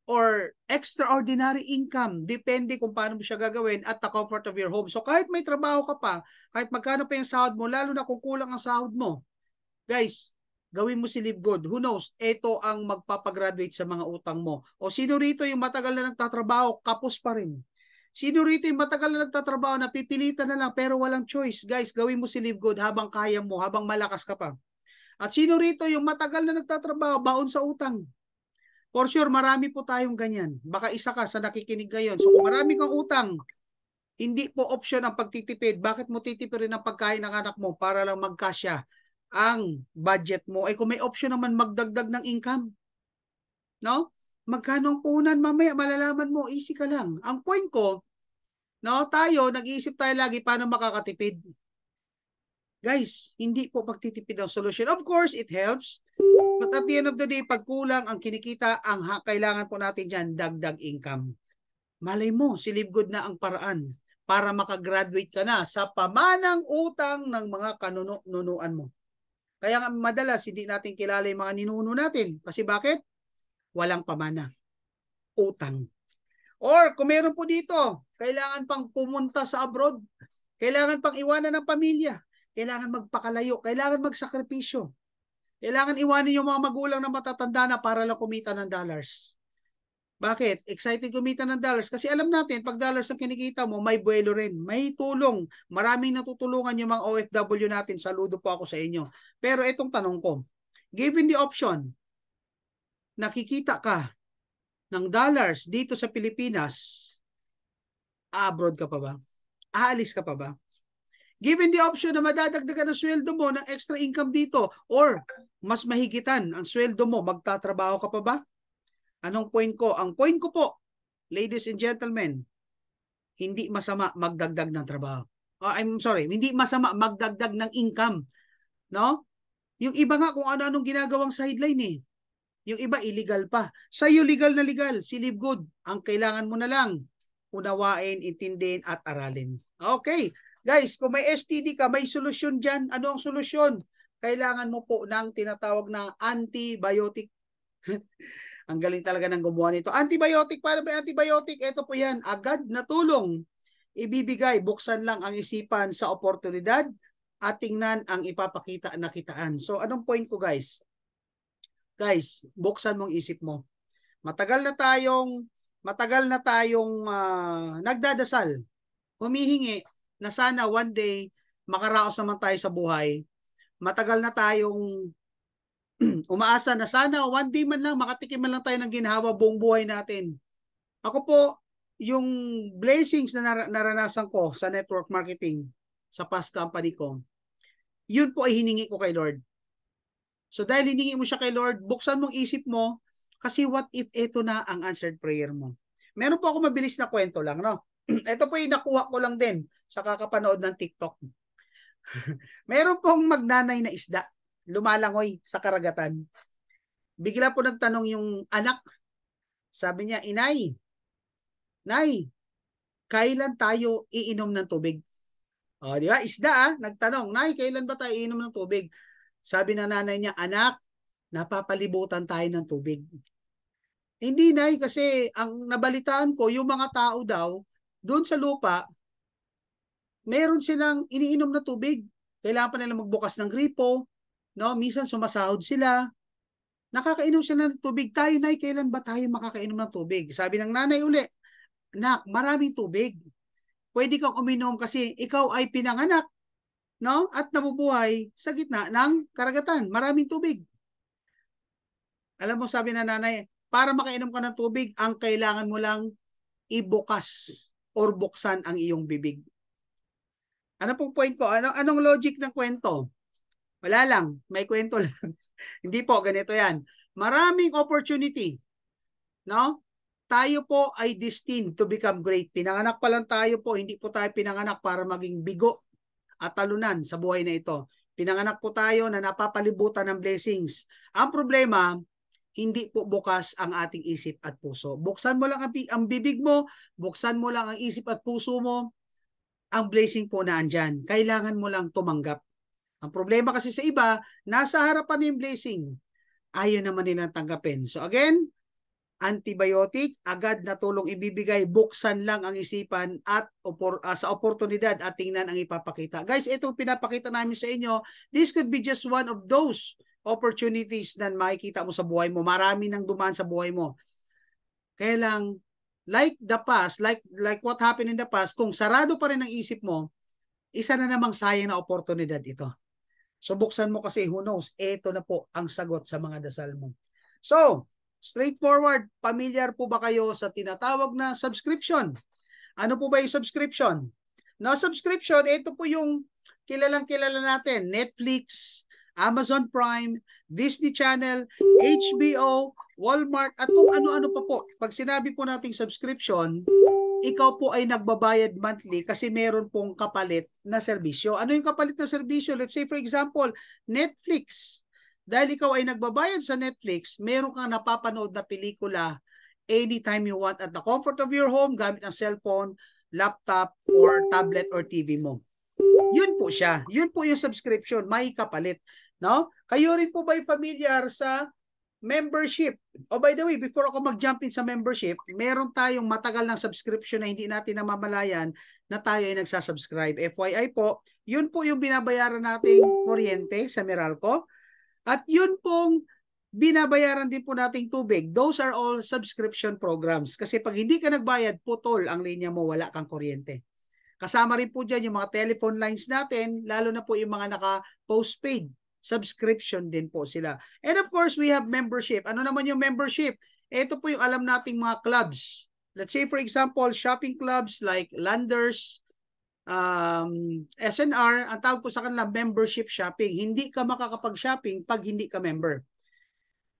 or extraordinary income. Depende kung paano mo siya gagawin at the comfort of your home. So kahit may trabaho ka pa, kahit magkano pa yung sahod mo, lalo na kung kulang ang sahod mo, guys, gawin mo si Live Good. Who knows? Ito ang magpapagraduate sa mga utang mo. O sino rito yung matagal na nagtatrabaho, kapos pa rin? Sino rito yung matagal na nagtatrabaho, napipilitan na lang pero walang choice? Guys, gawin mo si Live Good habang kaya mo, habang malakas ka pa. At sino rito yung matagal na nagtatrabaho, baon sa utang? For sure, marami po tayong ganyan. Baka isa ka sa nakikinig ngayon. So kung marami kang utang, Hindi po option ang pagtitipid. Bakit mo titipirin ang pagkain ng anak mo para lang magkasya ang budget mo? Ay kung may option naman magdagdag ng income. No? Magkano ang puhunan mamaya malalaman mo, easy ka lang. Ang point ko, no, tayo nag-iisip tayo lagi paano makakatipid. Guys, hindi po pagtitipid ang solution. Of course, it helps. But at the end of the day, pag kulang ang kinikita, ang kailangan po natin dyan, dagdag income. Malay mo, si Live Good na ang paraan para makagraduate ka na sa pamanang utang ng mga kanunuan mo. Kaya nga madalas, hindi natin kilala yung mga ninuno natin. Kasi bakit? Walang pamana. Utang. Or kung meron po dito, kailangan pang pumunta sa abroad. Kailangan pang iwanan ng pamilya. Kailangan magpakalayo. Kailangan magsakripisyo. Kailangan iwanin yung mga magulang na matatanda na para lang kumita ng dollars. Bakit? Excited kumita ng dollars. Kasi alam natin, pag dollars ang kinikita mo, may buwelo rin. May tulong. Maraming natutulungan yung mga OFW natin. Saludo po ako sa inyo. Pero itong tanong ko, given the option, nakikita ka ng dollars dito sa Pilipinas, abroad ka pa ba? Aalis ka pa ba? Given the option na madadagdagan ang sweldo mo ng extra income dito or mas mahigitan ang sweldo mo, magtatrabaho ka pa ba? Anong point ko? Ang point ko po, ladies and gentlemen, hindi masama magdagdag ng trabaho. I'm sorry, hindi masama magdagdag ng income. No? Yung iba nga kung ano-anong ginagawang sideline eh. Yung iba illegal pa. Sa'yo legal na legal, si Live Good. Ang kailangan mo na lang, unawain, intindihin at aralin. Okay. Guys, kung may STD ka, may solusyon dyan. Ano ang solusyon? Kailangan mo po ng tinatawag na antibiotic. Ang galing talaga ng gumawa nito. Antibiotic, para ba antibiotic? Ito po yan, agad na tulong. Ibibigay, buksan lang ang isipan sa oportunidad at tingnan ang ipapakita na kitaan. So, anong point ko guys? Guys, buksan mong isip mo. Matagal na tayong nagdadasal, humihingi na sana one day makaraos naman tayo sa buhay. Matagal na tayong umaasa na sana one day man lang makatikim man lang tayo ng ginhawa buong buhay natin. Ako po, yung blessings na naranasan ko sa network marketing, sa past company ko, yun po ay hiningi ko kay Lord. So dahil hiningi mo siya kay Lord, buksan mong isip mo, kasi what if ito na ang answered prayer mo? Meron po ako mabilis na kwento lang, no? Ito po yung nakuha ko lang din sa kakapanood ng TikTok. Meron pong magnanay na isda, lumalangoy sa karagatan. Bigla po nagtanong yung anak. Sabi niya, Inay, Nay, kailan tayo iinom ng tubig? O, di ba? Isda nagtanong, Nay, kailan ba tayo iinom ng tubig? Sabi ng nanay niya, anak, napapalibutan tayo ng tubig. Hindi, Nay, kasi ang nabalitaan ko, yung mga tao daw, doon sa lupa, meron silang iniinom na tubig. Kailangan pa nila magbukas ng gripo, no? Minsan sumasahod sila. Nakakainom sila ng tubig. Tayo, Nay, kailan ba tayo makakainom ng tubig? Sabi ng nanay uli, Nak, maraming tubig. Pwede kang uminom kasi ikaw ay pinanganak, no? At nabubuhay sa gitna ng karagatan. Maraming tubig. Alam mo, sabi ng nanay, para makainom ka ng tubig, ang kailangan mo lang ibukas or buksan ang iyong bibig. Ano pong point ko? Anong logic ng kwento? Wala lang. May kwento lang. Hindi po, ganito yan. Maraming opportunity. No? Tayo po ay destined to become great. Pinanganak pa lang tayo po. Hindi po tayo pinanganak para maging bigo at talunan sa buhay na ito. Pinanganak po tayo na napapalibutan ng blessings. Ang problema, hindi po bukas ang ating isip at puso. Buksan mo lang ang bibig mo, buksan mo lang ang isip at puso mo, ang blessing po na andyan. Kailangan mo lang tumanggap. Ang problema kasi sa iba, nasa harapan yung blessing. Ayaw naman nilang tanggapin. So again, antibiotic, agad na tulong ibibigay, buksan lang ang isipan at sa oportunidad at tingnan ang ipapakita. Guys, itong pinapakita namin sa inyo, this could be just one of those opportunities na makikita mo sa buhay mo. Marami nang dumaan sa buhay mo. Kaya lang, like the past, like what happened in the past, kung sarado pa rin ang isip mo, isa na namang sayang na oportunidad ito. So buksan mo kasi, who knows, ito na po ang sagot sa mga dasal mo. So, straightforward, familiar po ba kayo sa tinatawag na subscription? Ano po ba yung subscription? No, subscription, ito po yung kilalang-kilala natin. Netflix, Amazon Prime, Disney Channel, HBO, Walmart, at kung ano-ano pa po. Pag sinabi po nating subscription, ikaw po ay nagbabayad monthly kasi meron pong kapalit na serbisyo. Ano yung kapalit na serbisyo? Let's say for example, Netflix. Dahil ikaw ay nagbabayad sa Netflix, meron kang napapanood na pelikula anytime you want at the comfort of your home gamit ang cellphone, laptop, or tablet or TV mo. Yun po siya. Yun po yung subscription. May kapalit. No? Kayo rin po ba yung familiar sa membership? Oh, by the way, before ako mag-jump in sa membership, meron tayong matagal ng subscription na hindi natin namamalayan na tayo ay nagsasubscribe. FYI po, yun po yung binabayaran nating kuryente sa Meralco. At yun pong binabayaran din po nating tubig. Those are all subscription programs. Kasi pag hindi ka nagbayad, putol ang linya mo, wala kang kuryente. Kasama rin po dyan yung mga telephone lines natin, lalo na po yung mga naka-postpaid. Subscription din po sila. And of course, we have membership. Ano naman yung membership? Ito po yung alam nating mga clubs. Let's say for example, shopping clubs like Landers, SNR, ang tawag po sa kanila membership shopping. Hindi ka makakapag-shopping pag hindi ka member.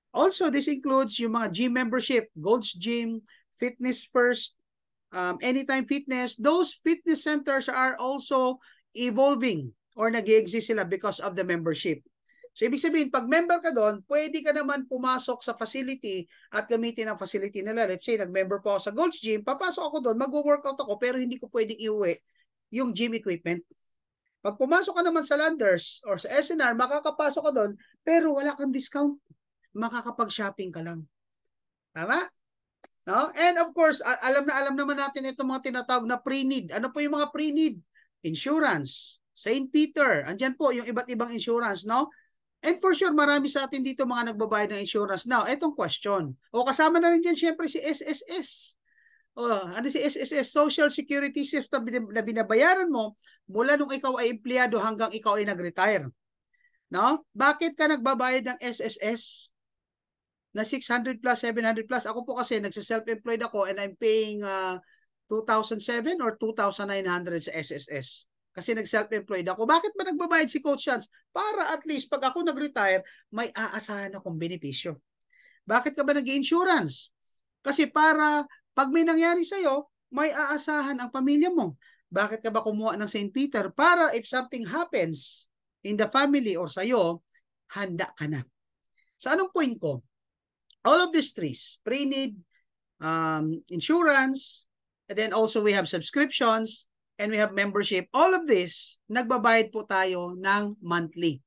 Also, this includes yung mga gym membership, Gold's Gym, Fitness First, Anytime Fitness. Those fitness centers are also evolving or nag-i-exist sila because of the membership. So, ibig sabihin, pag member ka doon, pwede ka naman pumasok sa facility at gamitin ang facility nila. Let's say, nag-member po ako sa Gold's Gym, papasok ako doon, mag-workout ako, pero hindi ko pwedeng iuwi yung gym equipment. Pag pumasok ka naman sa Landers or sa SNR, makakapasok ka doon, pero wala kang discount. Makakapag-shopping ka lang. Tama? No? And of course, alam naman natin itong mga tinatawag na pre-need. Ano po yung mga pre-need? Insurance, St. Peter, andyan po yung iba't ibang insurance, no? And for sure, marami sa atin dito mga nagbabayad ng insurance. Now, etong question. O kasama na rin dyan syempre si SSS. Ano si SSS? Social Security System na binabayaran mo mula nung ikaw ay empleyado hanggang ikaw ay nag-retire. No? Bakit ka nagbabayad ng SSS? Na 600 plus, 700 plus. Ako po kasi nagsa-self-employed ako and I'm paying 2,007 or 2,900 sa SSS. Kasi nag-self-employed ako. Bakit ba nagbabayad si Coach Chance? Para at least pag ako nag-retire, may aasahan akong benepisyo. Bakit ka ba nag-insurance? Kasi para pag may nangyari sa'yo, may aasahan ang pamilya mo. Bakit ka ba kumuha ng St. Peter? Para if something happens in the family or sa'yo, handa ka na. Sa anong point ko? All of these three, pre-need, insurance, and then also we have subscriptions, and we have membership. All of this, nagbabayad po tayo ng monthly.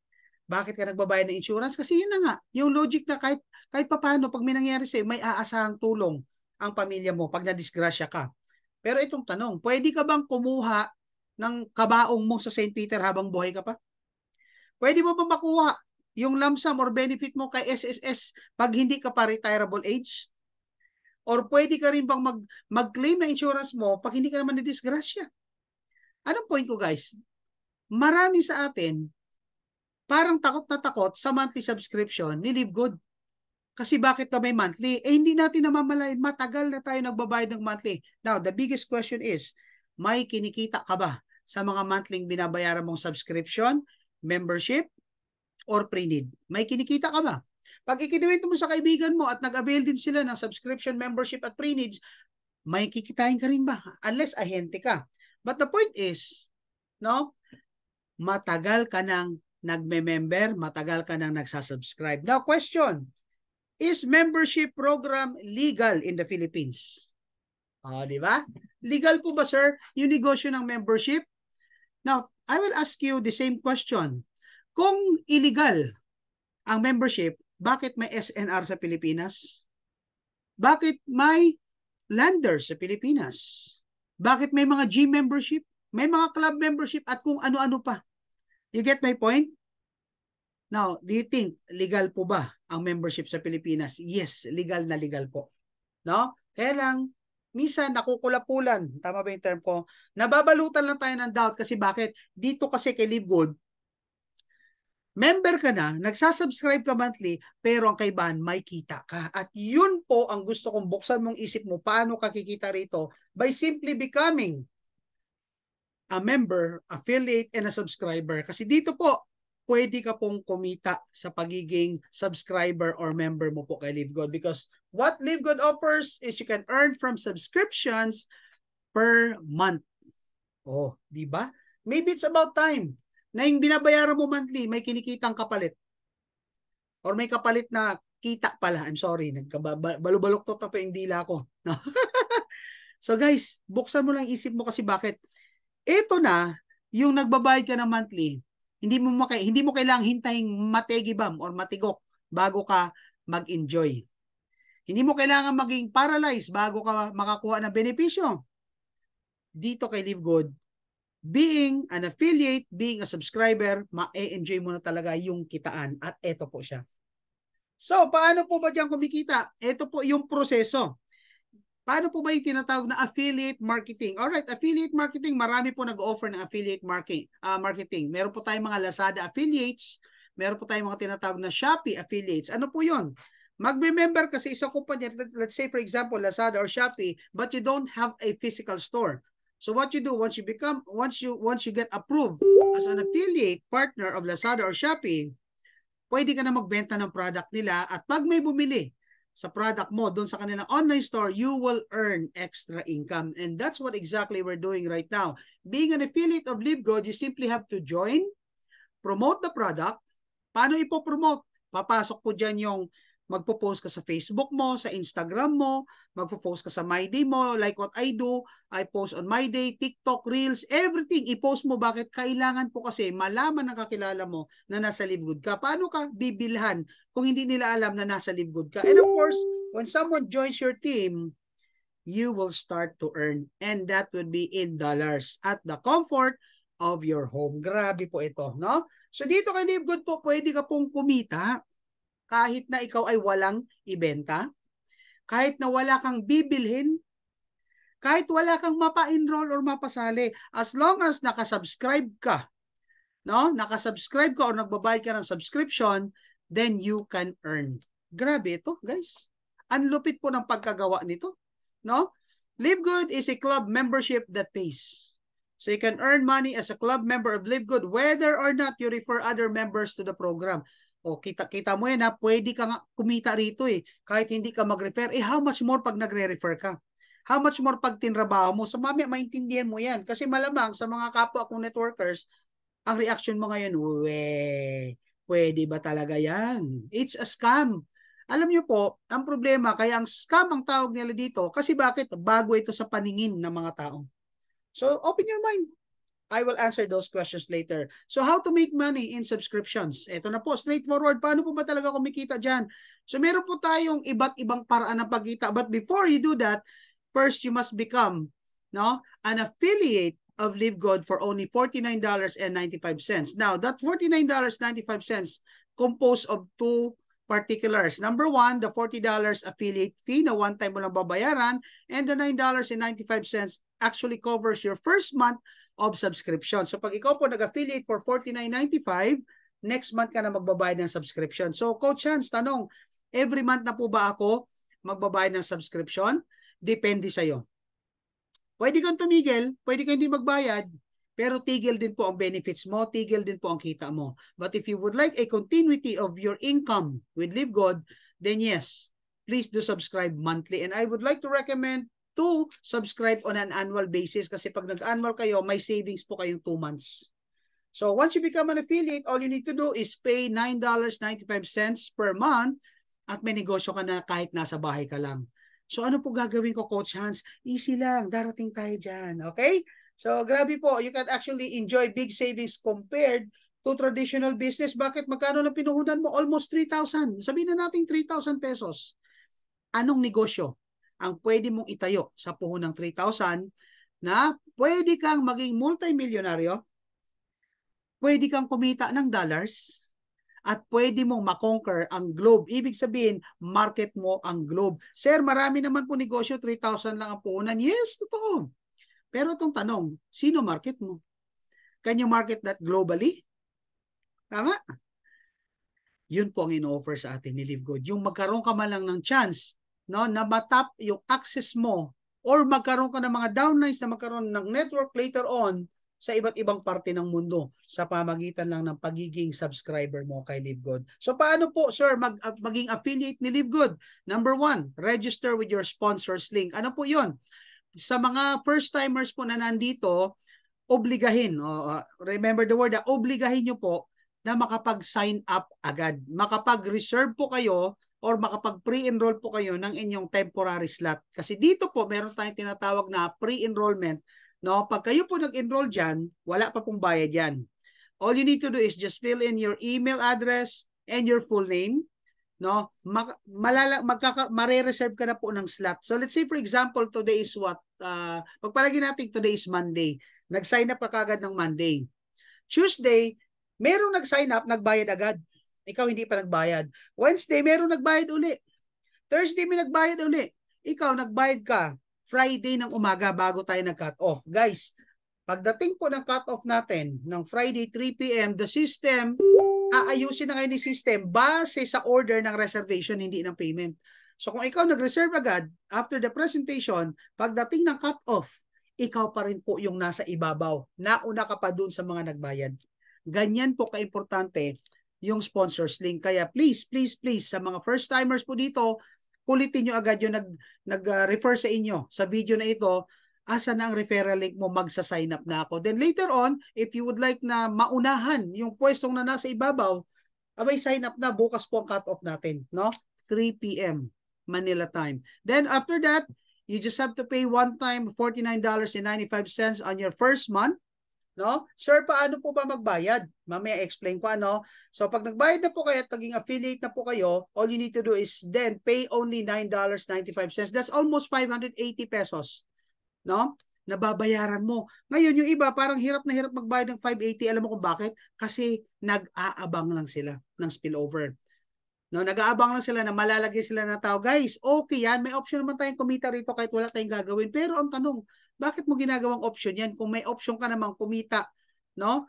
Bakit ka nagbabayad ng insurance? Kasi yun na nga, yung logic na kahit papaano, pag may nangyari sa'yo, may aasahang tulong ang pamilya mo pag nadisgrasya ka. Pero itong tanong, pwede ka bang kumuha ng kabaong mo sa St. Peter habang buhay ka pa? Pwede mo ba makuha yung lump sum or benefit mo kay SSS pag hindi ka pa retirable age? Or pwede ka rin bang mag-claim na insurance mo pag hindi ka naman nadisgrasya? Anong point ko guys? Marami sa atin parang takot na takot sa monthly subscription ni Live Good. Kasi bakit na may monthly? Hindi natin namamalayan. Matagal na tayo nagbabayad ng monthly. Now, the biggest question is, may kinikita ka ba sa mga monthly binabayaran mong subscription, membership, or pre-need? May kinikita ka ba? Pag ikinuwento mo sa kaibigan mo at nag-avail din sila ng subscription, membership, at pre-needs, may kikitain ka rin ba? Unless ahente ka. But the point is, no, matagal ka nang nagme-member, matagal ka nang nagsasubscribe. Now, question, is membership program legal in the Philippines? Di ba? Legal po ba, sir, yung negosyo ng membership? Now, I will ask you the same question. Kung illegal ang membership, bakit may SNR sa Pilipinas? Bakit may Landers sa Pilipinas? Bakit may mga gym membership? May mga club membership at kung ano-ano pa. You get my point? Now, do you think legal po ba ang membership sa Pilipinas? Yes, legal na legal po. No? Kaya lang, minsan nakukulapulan. Tama ba yung term ko? Nababalutan lang tayo ng doubt kasi bakit? Dito kasi kay Live Good, Member ka na, nagsasubscribe ka monthly, pero ang kaibahan, may kita ka. At yun po ang gusto kong buksan mong isip mo, paano ka kikita rito? By simply becoming a member, affiliate, and a subscriber. Kasi dito po, pwede ka pong kumita sa pagiging subscriber or member mo po kay LiveGood. Because what LiveGood offers is you can earn from subscriptions per month. Oh, di ba? Maybe it's about time na yung binabayaran mo monthly, may kinikitang kapalit. Or may kapalit na kita pala. I'm sorry, balubaloktot na pa yung dila ko. So guys, buksan mo lang isip mo kasi bakit. Ito na, yung nagbabayad ka ng monthly, hindi mo kailangang hintayin matigibam or matigok bago ka mag-enjoy. Hindi mo kailangan maging paralyzed bago ka makakuha ng benepisyo. Dito kay LiveGood, being an affiliate, being a subscriber, ma-enjoy mo na talaga yung kitaan. At ito po siya. So, paano po ba diyan kumikita? Ito po yung proseso. Paano po ba yung tinatawag na affiliate marketing? Alright, affiliate marketing, marami po nag-offer ng affiliate marketing. Meron po tayong mga Lazada affiliates, meron po tayong mga tinatawag na Shopee affiliates. Ano po yun? Magme-member kasi isang kumpanya, let's say for example, Lazada or Shopee, but you don't have a physical store. So what you do once you get approved as an affiliate partner of Lazada or Shopee, pwede ka na magbenta ng product nila at pag may bumili sa product mo doon sa kanilang online store, you will earn extra income. And that's what exactly we're doing right now. Being an affiliate of LiveGood, you simply have to join, promote the product. Paano ipopromote? Papasok po dyan yung magpo-post ka sa Facebook mo, sa Instagram mo, magpo-post ka sa My Day mo, like what I do, I post on My Day, TikTok, Reels, everything, i-post mo. Bakit? Kailangan po kasi malaman ng kakilala mo na nasa LiveGood ka. Paano ka bibilhan kung hindi nila alam na nasa LiveGood ka? And of course, when someone joins your team, you will start to earn. And that would be in dollars at the comfort of your home. Grabe po ito, no? So dito kay LiveGood po, pwede ka pong kumita kahit na ikaw ay walang ibenta, kahit na wala kang bibilhin, kahit wala kang mapa-enroll or mapasali, as long as nakasubscribe ka, no? Nakasubscribe ka or nagbabayad ka ng subscription, then you can earn. Grabe ito, guys. Ang lupit po ng pagkagawa nito, no? LiveGood is a club membership that pays. So you can earn money as a club member of LiveGood whether or not you refer other members to the program. O kita mo yan ha, pwede ka nga kumita rito eh. Kahit hindi ka mag-refer, how much more pag nagre-refer ka? How much more pag tinrabaho mo? So mamaya maintindihan mo yan. Kasi malamang sa mga kapwa kong networkers, ang reaction mo ngayon, pwede ba talaga yan? It's a scam. Alam niyo po, ang problema, kaya ang scam ang tawag nila dito, kasi bakit? Bago ito sa paningin ng mga tao. So open your mind. I will answer those questions later. So how to make money in subscriptions? Ito na po, straightforward. Paano po ba talaga kumikita dyan? So meron po tayong iba't ibang paraan ng pagkita. But before you do that, first you must become an affiliate of LiveGood for only $49.95. Now, that $49.95 composed of two particulars. Number one, the $40 affiliate fee na one time mo lang babayaran, and the $9.95 actually covers your first month of subscription. So pag ikaw po nag-affiliate for $49.95, next month ka na magbabayad ng subscription. So Coach Hans, tanong, every month na po ba ako magbabayad ng subscription? Depende sa'yo. Pwede kang tumigil, pwede kang hindi magbayad, pero tigil din po ang benefits mo, tigil din po ang kita mo. But if you would like a continuity of your income with LiveGood, then yes, please do subscribe monthly. And I would like to recommend to subscribe on an annual basis kasi pag nag-annual kayo, may savings po kayong 2 months. So once you become an affiliate, all you need to do is pay $9.95 per month at may negosyo ka na kahit nasa bahay ka lang. So ano po gagawin ko, Coach Hans? Easy lang, darating tayo dyan. Okay? So grabe po, you can actually enjoy big savings compared to traditional business. Bakit? Magkano lang pinuhunan mo? Almost 3,000. Sabihin na natin 3,000 pesos. Anong negosyo ang pwede mong itayo sa puhunang 3,000 na pwede kang maging multi-milyonaryo, pwede kang kumita ng dollars, at pwede mong makonquer ang globe. Ibig sabihin, market mo ang globe. Sir, marami naman po negosyo, 3,000 lang ang puhunan. Yes, totoo. Pero itong tanong, sino market mo? Can you market that globally? Tama? Yun po ang in-offer sa atin ni Live Good. Yung magkaroon ka man lang ng chance, no, na matap yung access mo or magkaroon ka ng mga downlines na magkaroon ng network later on sa iba't ibang parte ng mundo sa pamagitan lang ng pagiging subscriber mo kay Live Good. So paano po, sir, maging affiliate ni Live Good? Number 1, register with your sponsors link. Ano po yun? Sa mga first-timers po na nandito, obligahin, remember the word, obligahin nyo po na makapag-sign up agad. Makapag-reserve po kayo or makapag-pre-enroll po kayo ng inyong temporary slot. Kasi dito po, meron tayong tinatawag na pre-enrollment. No? Pag kayo po nag-enroll dyan, wala pa pong bayad yan. All you need to do is just fill in your email address and your full name. No? Mare-reserve ka na po ng slot. So let's say for example, today is what? Pagpalagay natin today is Monday. Nag-sign up ka kagad ng Monday. Tuesday, merong nag-sign up, nagbayad agad. Ikaw hindi pa nagbayad. Wednesday, merong nagbayad uli. Thursday, may nagbayad uli. Ikaw, nagbayad ka Friday ng umaga bago tayo nag-cut off. Guys, pagdating po ng cut off natin ng Friday 3 p.m., the system, aayusin na kayo ni system base sa order ng reservation, hindi ng payment. So kung ikaw nag-reserve agad, after the presentation, pagdating ng cut off, ikaw pa rin po yung nasa ibabaw. Nauna ka pa dun sa mga nagbayad. Ganyan po kaimportante yung sponsors link. Kaya please, please, please, sa mga first-timers po dito, kulitin nyo agad yung nag-refer sa inyo sa video na ito, asa na ang referral link mo, magsa-sign up na ako. Then later on, if you would like na maunahan yung pwestong na nasa ibabaw, abay sign up na, bukas po ang cut-off natin, no? 3 p.m. Manila time. Then after that, you just have to pay one time $49.95 on your first month. No? Sir, paano po ba magbayad? Mamaya explain ko ano. So pag nagbayad na po kayo at naging affiliate na po kayo, all you need to do is then pay only $9.95. That's almost 580 pesos. No? Nababayaran mo. Ngayon, yung iba parang hirap na hirap magbayad ng 580. Alam mo kung bakit? Kasi nag-aabang lang sila ng spillover. No, nag-aabang lang sila na malalagay sila ng tao. Guys, okay yan. May option naman tayong kumita rito kahit wala tayong gagawin. Pero ang tanong, bakit mo ginagawang option yan kung may option ka namang kumita? No?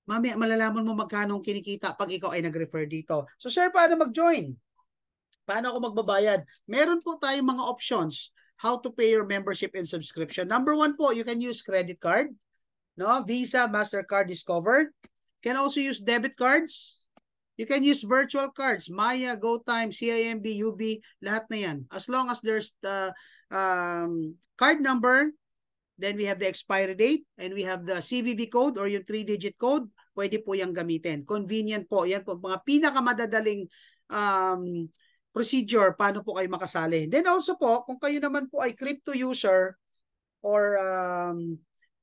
Mamaya malalaman mo magkano kinikita pag ikaw ay nag-refer dito. So sir, paano mag-join? Paano ako magbabayad? Meron po tayong mga options how to pay your membership and subscription. Number 1 po, you can use credit card. No? Visa, MasterCard, Discover. You can also use debit cards. You can use virtual cards, Maya, GoTime, CIMB, UB, lahat na yan. As long as there's the card number, then we have the expiry date, and we have the CVV code or yung 3-digit code, pwede po yung gamitin. Convenient po. Yan po, mga pinakamadadaling procedure, paano po kayo makasali. Then also po, kung kayo naman po ay crypto user or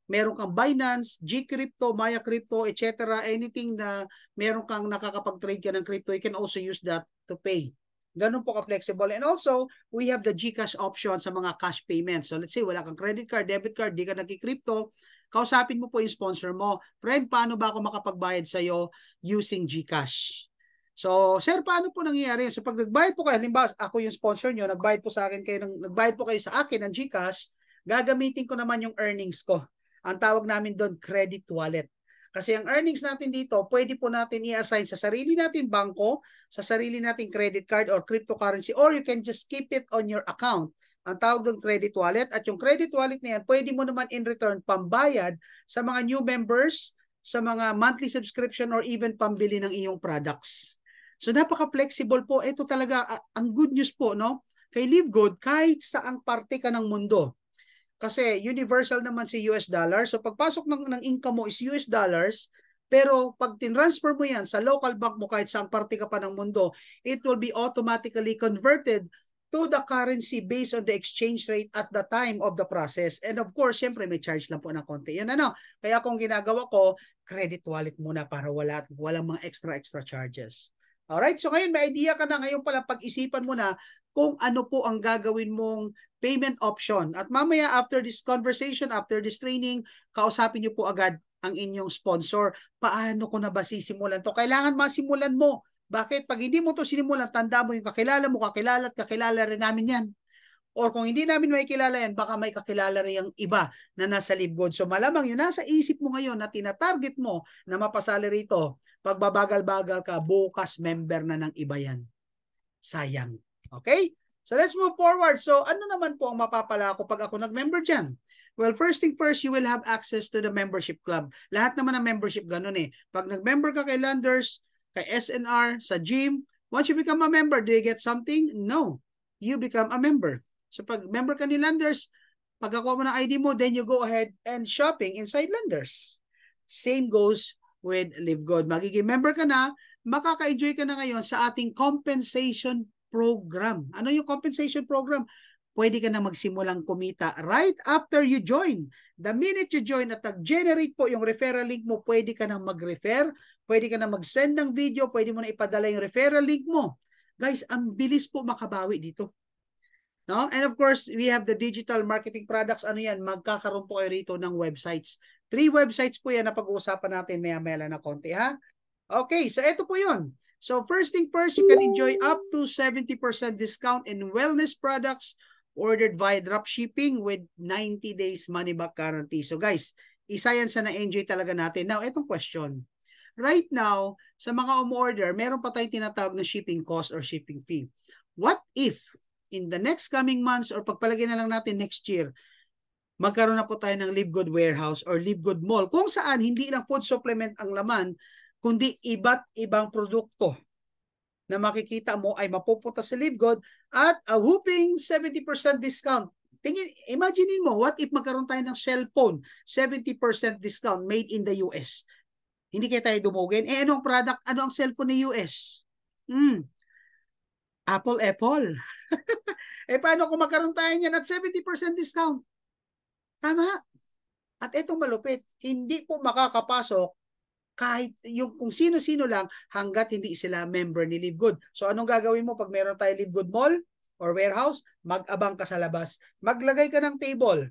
meron kang Binance, Gcrypto, Maya Crypto, etc. Anything na meron kang nakakapag-trade ka ng crypto, you can also use that to pay. Ganun po ka-flexible. And also, we have the GCash option sa mga cash payments. So let's say wala kang credit card, debit card, di ka nag-crypto, kausapin mo po yung sponsor mo. Friend, paano ba ako makapagbayad sa'yo using GCash? So, sir, paano po nangyayari? So pag nagbayad po kayo, halimbawa ako yung sponsor nyo, nagbayad po sa akin kayo, nagbayad po kayo sa akin ng GCash, gagamitin ko naman yung earnings ko. Ang tawag namin doon, credit wallet. Kasi ang earnings natin dito, pwede po natin i-assign sa sarili natin bangko, sa sarili nating credit card or cryptocurrency, or you can just keep it on your account. Ang tawag doon, credit wallet. At yung credit wallet na yan, pwede mo naman in return pambayad sa mga new members, sa mga monthly subscription, or even pambili ng iyong products. So napaka-flexible po. Ito talaga, ang good news po, no? Kay Live Good, kahit saang parte ka ng mundo. Kasi universal naman si US dollar. So pagpasok ng income mo is US dollars, pero pag tinransfer mo yan sa local bank mo kahit saan parte ka pa ng mundo, it will be automatically converted to the currency based on the exchange rate at the time of the process. And of course, syempre may charge lang po ng konti. Yan ano. Kaya kung ginagawa ko, credit wallet muna para walang mga extra charges. Alright, so ngayon may idea ka na, ngayon pala pag-isipan mo na kung ano po ang gagawin mong payment option. At mamaya after this conversation, after this training, kausapin niyo po agad ang inyong sponsor. Paano ko na ba sisimulan to? Kailangan masimulan mo. Bakit? Pag hindi mo to sinimulan, tanda mo yung kakilala mo, kakilala at kakilala rin namin yan. Or kung hindi namin may kilala yan, baka may kakilala rin yung iba na nasa Live Good. So malamang yun nasa isip mo ngayon na tinatarget mo na mapasali rito, pagbabagal-bagal ka, bukas member na ng iba yan. Sayang. Okay? So let's move forward. So ano naman po ang mapapala ko pag ako nag-member dyan? Well, first thing first, you will have access to the membership club. Lahat naman ng membership ganun eh. Pag nag-member ka kay Landers, kay SNR, sa gym, once you become a member, do you get something? No. You become a member. So pag member ka ni Landers, pagkakuha mo ng ID mo, then you go ahead and shopping inside Landers. Same goes with Live Good. Magiging member ka na, makaka-enjoy ka na ngayon sa ating compensation program. Ano yung compensation program? Pwede ka na magsimulang kumita right after you join. The minute you join at nag-generate po yung referral link mo, pwede ka na mag-refer, pwede ka na mag-send ng video, pwede mo na ipadala yung referral link mo. Guys, ang bilis po makabawi dito. No? And of course, we have the digital marketing products. Ano yan? Magkakaroon po kayo rito ng websites. 3 websites po yan na pag-uusapan natin maya-maya na konti, ha? Okay, so ito po yun. So first thing first, you can enjoy up to 70% discount in wellness products ordered via dropshipping with 90 days money back guarantee. So guys, isa yan sa na-enjoy talaga natin. Now, itong question. Right now, sa mga umorder, meron pa tayong tinatawag na shipping cost or shipping fee. What if in the next coming months or pagpalagay na lang natin next year, magkaroon na po tayo ng Live Good Warehouse or Live Good Mall kung saan hindi lang food supplement ang laman, kundi iba't ibang produkto na makikita mo ay mapupunta sa Live Good at a whooping 70% discount. Imagine mo, what if magkaroon tayo ng cellphone, 70% discount made in the US? Hindi kaya tayo dumugin. Eh, anong product, ano ang cellphone ni US? Apple. Eh, paano kung magkaroon tayo niyan at 70% discount? Tama. At itong malupit, hindi po makakapasok kahit yung kung sino-sino lang hanggat hindi sila member ni Live Good. So anong gagawin mo pag meron tayo Live Good Mall or warehouse? Mag-abang ka sa labas. Maglagay ka ng table.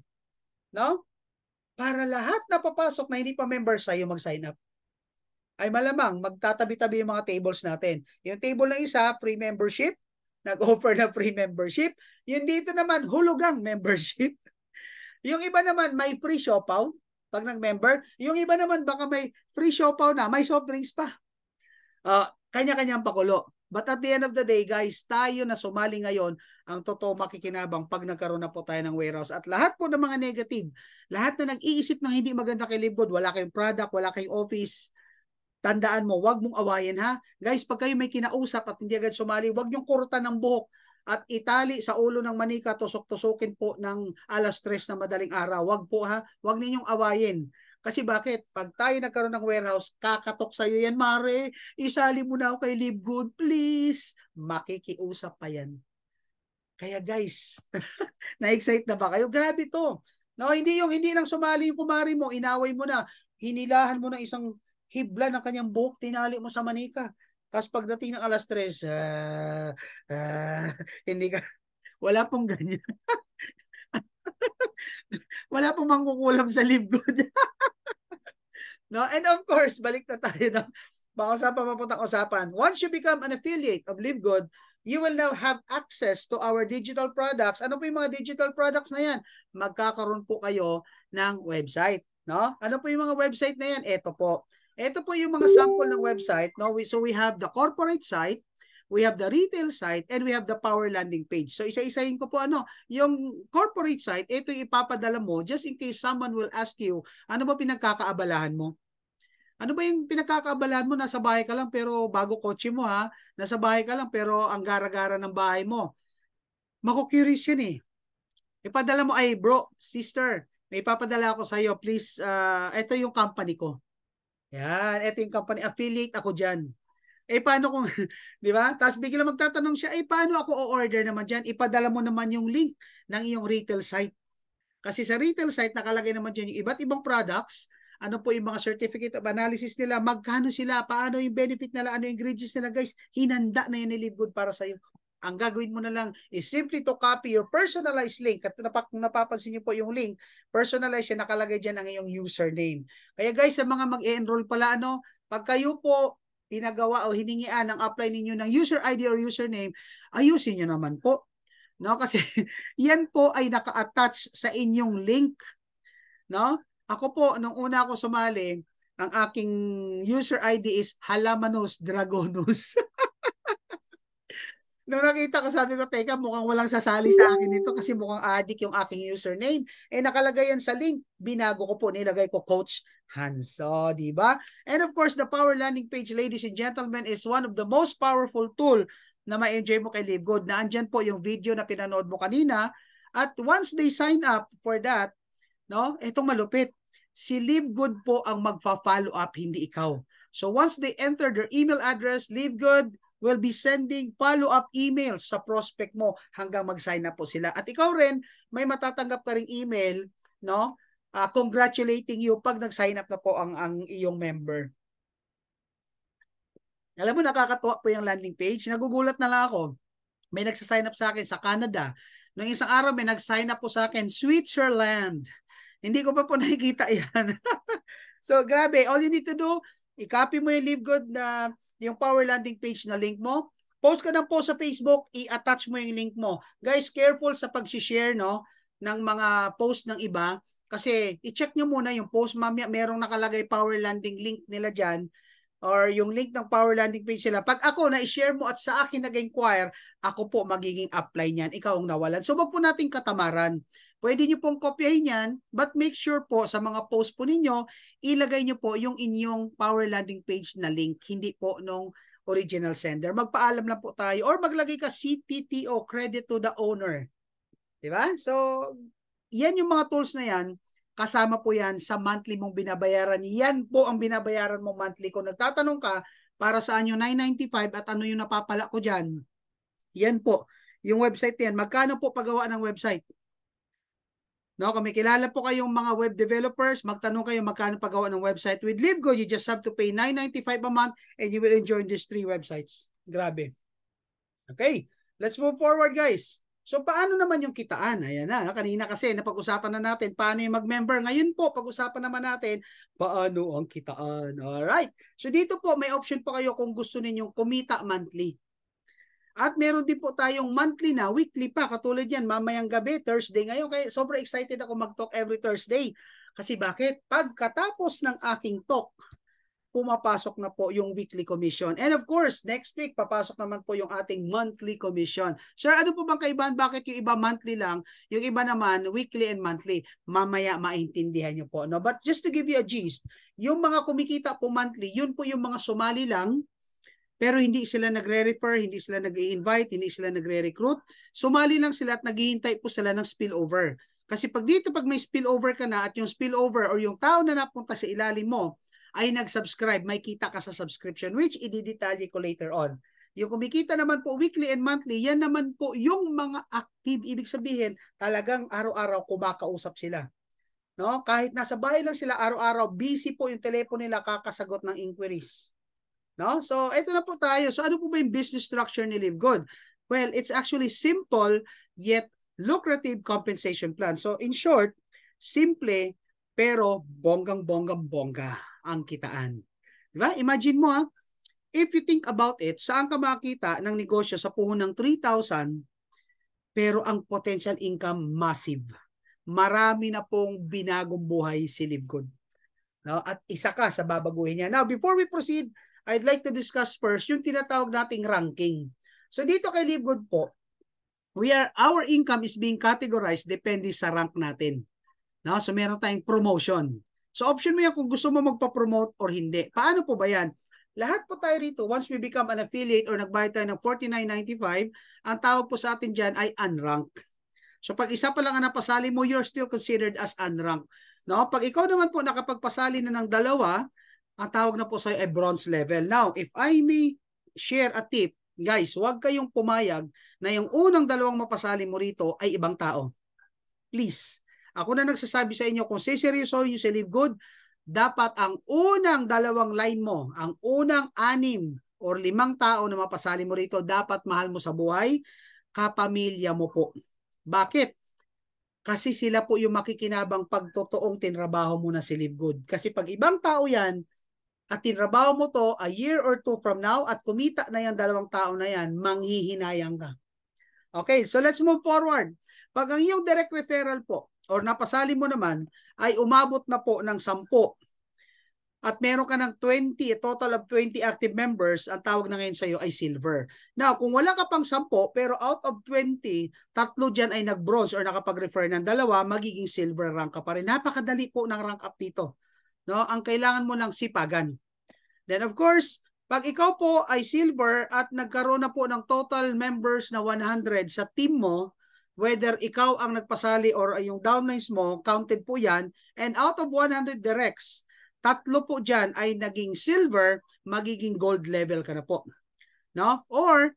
No? Para lahat na papasok na hindi pa member sa'yo mag-sign up. Ay malamang magtatabi-tabi yung mga tables natin. Yung table na isa, free membership. Nag-offer na free membership. Yung dito naman, hulugang membership. Yung iba naman, may free siopaw pag nag-member. Yung iba naman, baka may free siopaw na, may soft drinks pa. Kanya-kanyang pakulo. But at the end of the day, guys, tayo na sumali ngayon, ang totoo makikinabang pag nagkaroon na po tayo ng warehouse. At lahat po ng mga negative, lahat na nag-iisip ng hindi maganda kay Live Good, wala kayong product, wala kayong office, tandaan mo, wag mong awayin, ha? Guys, pag kayo may kinausap at hindi agad sumali, wag yung kurutan ng buhok at itali sa ulo ng manika, tusok-tusukin po ng 3:00 na madaling araw. Wag po, ha? Wag ninyong awayin. Kasi bakit? Pag tayo nagkaroon ng warehouse, kakatok sa'yo yan, Mare. Isali mo na ako kay Live Good, please. Makikiusap pa yan. Kaya guys, na-excite na ba kayo? Grabe to. No, hindi lang sumali yung kumari mo, inaway mo na, hinilahan mo ng isang hibla ng kanyang buhok, tinali mo sa manika. Tapos pagdating ng 3:00, hindi ka, wala pong ganyan. Wala pong mangkukulam sa Live Good. No? And of course, balik na tayo na baka papuntang usapan. Once you become an affiliate of Live Good, you will now have access to our digital products. Ano po yung mga digital products na yan? Magkakaroon po kayo ng website. No? Ano po yung mga website na yan? Ito po. Ito po yung mga sample ng website. No? So we have the corporate site, we have the retail site, and we have the power landing page. So isa-isahin ko po yung corporate site, ito yung ipapadala mo just in case someone will ask you, ano ba pinagkakaabalahan mo? Ano ba yung pinagkakaabalahan mo? Nasa bahay ka lang pero bago kotse mo, ha? Nasa bahay ka lang pero ang gara-gara ng bahay mo. Maku-curious yan eh. Ipadala mo, ay bro, sister, may ipapadala ako sa iyo, please, ito yung company ko. Yan, ito yung company, affiliate ako dyan. Eh paano kung, di ba? Tapos bigla magtatanong siya, eh paano ako o-order naman dyan? Ipadala mo naman yung link ng iyong retail site. Kasi sa retail site, nakalagay naman dyan yung iba't ibang products, ano po yung mga certificate of analysis nila, magkano sila, paano yung benefit nila, ano yung ingredients nila, guys, hinanda na yan ni Live Good para sa'yo. Ang gagawin mo na lang is simply to copy your personalized link. At kung napapansin niyo po yung link, personalized yan, nakalagay dyan ang iyong username. Kaya guys, sa mga mag-enroll pala, pag kayo po pinagawa o hiningian ng apply ninyo ng user ID or username, ayusin nyo naman po. no? Kasi yan po ay naka-attach sa inyong link, no? Ako po nung una ako sumali, ang aking user ID is Halamanos Dragonus. Nung nakita ko, sabi ko, teka, mukhang walang sasali sa akin ito kasi mukhang addict yung aking username. Eh, nakalagay yan sa link. Binago ko po, nilagay ko Coach Hanso, di ba? And of course, the Power Landing Page, ladies and gentlemen, is one of the most powerful tool na ma-enjoy mo kay Live Good. Naandyan po yung video na pinanood mo kanina. At once they sign up for that, no, itong malupit. Si Live Good po ang magfa-follow up, hindi ikaw. So once they enter their email address, Live Good will be sending follow-up emails sa prospect mo hanggang mag-sign up po sila. At ikaw rin, may matatanggap ka ring email, no? Congratulating you pag nag-sign up na po ang iyong member. Alam mo, nakakatuwa po yung landing page. Nagugulat na lang ako. May nagsa-sign up sa akin sa Canada. Noong isang araw, may nag-sign up po sa akin, Switzerland. Hindi ko pa po nakikita yan. So, grabe. All you need to do, i-copy mo yung Live Good na yung Power Landing Page na link mo. Post ka ng post sa Facebook, i-attach mo yung link mo. Guys, careful sa pag-share, no, ng mga post ng iba. Kasi, i-check nyo muna yung post. Mamaya, merong nakalagay Power Landing link nila dyan or yung link ng Power Landing Page sila. Pag ako na-share mo at sa akin nag-inquire, ako po magiging apply niyan. Ikaw ang nawalan. So, wag po nating katamaran. Pwede nyo pong kopyahin yan, but make sure po sa mga post po ninyo, ilagay nyo po yung inyong Power Landing Page na link, hindi po nung original sender. Magpaalam lang po tayo or maglagay ka CTTO, credit to the owner. Diba? So, yan yung mga tools na yan, kasama po yan sa monthly mong binabayaran. Yan po ang binabayaran mong monthly. Kung nagtatanong ka, para saan yung 995 at ano yung napapala ko dyan, yan po. Yung website yan, magkano po paggawa ng website? No, kung may kilala po kayong mga web developers, magtanong kayo magkano paggawa ng website. With Live Good, you just have to pay $9.95 a month and you will enjoy these 3 websites. Grabe. Okay, let's move forward, guys. So, paano naman yung kitaan? Ayan na, kanina kasi napag-usapan na natin paano yung mag-member. Ngayon po, pag-usapan naman natin paano ang kitaan. Alright. So, dito po, may option po kayo kung gusto ninyong kumita monthly. At meron din po tayong monthly na, weekly pa. Katulad yan, mamayang gabi, Thursday ngayon. Kaya sobrang excited ako mag-talk every Thursday. Kasi bakit? Pagkatapos ng aking talk, pumapasok na po yung weekly commission. And of course, next week, papasok naman po yung ating monthly commission. Sir, ano po bang kaibahan? Bakit yung iba monthly lang, yung iba naman weekly and monthly? Mamaya maintindihan nyo po. No? But just to give you a gist, yung mga kumikita po monthly, yun po yung mga sumali lang, pero hindi sila nagre-refer, hindi sila nag-i-invite, hindi sila nagre-recruit. Sumali lang sila at naghihintay po sila ng spillover. Kasi pag may spillover ka na at yung spillover or yung tao na napunta sa ilalim mo ay nag-subscribe, may kita ka sa subscription, which i-detalye ko later on. Yung kumikita naman po weekly and monthly, yan naman po yung mga active. Ibig sabihin, talagang araw-araw kumakausap sila. No? Kahit nasa bahay lang sila, araw-araw, busy po yung telepono nila kakasagot ng inquiries. No? So, ito na po tayo. So, ano po ba yung business structure ni Live Good? Well, it's actually simple yet lucrative compensation plan. So, in short, simple pero bonggang-bonggang-bongga ang kitaan. Diba? Imagine mo if you think about it, saan ka makita ng negosyo sa puhunan ng 3,000 pero ang potential income massive. Marami na pong binagong buhay si Live Good. No? At isa ka sa babaguhin niya. Now, before we proceed, I'd like to discuss first yung tinatawag nating ranking. So dito kay Live Good po, our income is being categorized depende sa rank natin. No? So meron tayong promotion. So option mo yan kung gusto mo magpa-promote or hindi. Paano po ba yan? Lahat po tayo rito, once we become an affiliate or nagbayad tayo ng $49.95, ang tawag po sa atin dyan ay unranked. So pag isa pa lang ang napasali mo, you're still considered as unranked. No? Pag ikaw naman po nakapagpasali na ng dalawa, ang tawag na po sa'yo ay bronze level. Now, if I may share a tip, guys, huwag kayong pumayag na yung unang dalawang mapasali mo rito ay ibang tao. Please. Ako na nagsasabi sa inyo, kung siseryosohin nyo si Live Good, dapat ang unang dalawang line mo, ang unang 6 or 5 tao na mapasali mo rito, dapat mahal mo sa buhay, kapamilya mo po. Bakit? Kasi sila po yung makikinabang pag totoong tinrabaho mo na si Live Good. Kasi pag ibang tao yan, at tinrabaho mo to a year or 2 from now at kumita na yung dalawang tao na yan, manghihinayang ka. Okay, so let's move forward. Pag ang iyong direct referral po or napasali mo naman ay umabot na po ng 10 at meron ka ng 20, total of 20 active members, ang tawag na ngayon sa iyo ay silver. Now, kung wala ka pang 10 pero out of 20, tatlo dyan ay nag-bronze or nakapag-refer ng dalawa, magiging silver rank ka pa rin. Napakadali po ng rank up dito. No? Ang kailangan mo lang sipagan. Then of course, pag ikaw po ay silver at nagkaroon na po ng total members na 100 sa team mo, whether ikaw ang nagpasali or yung downlines mo, counted po yan, and out of 100 directs, tatlo po dyan ay naging silver, magiging gold level ka na po. No? Or,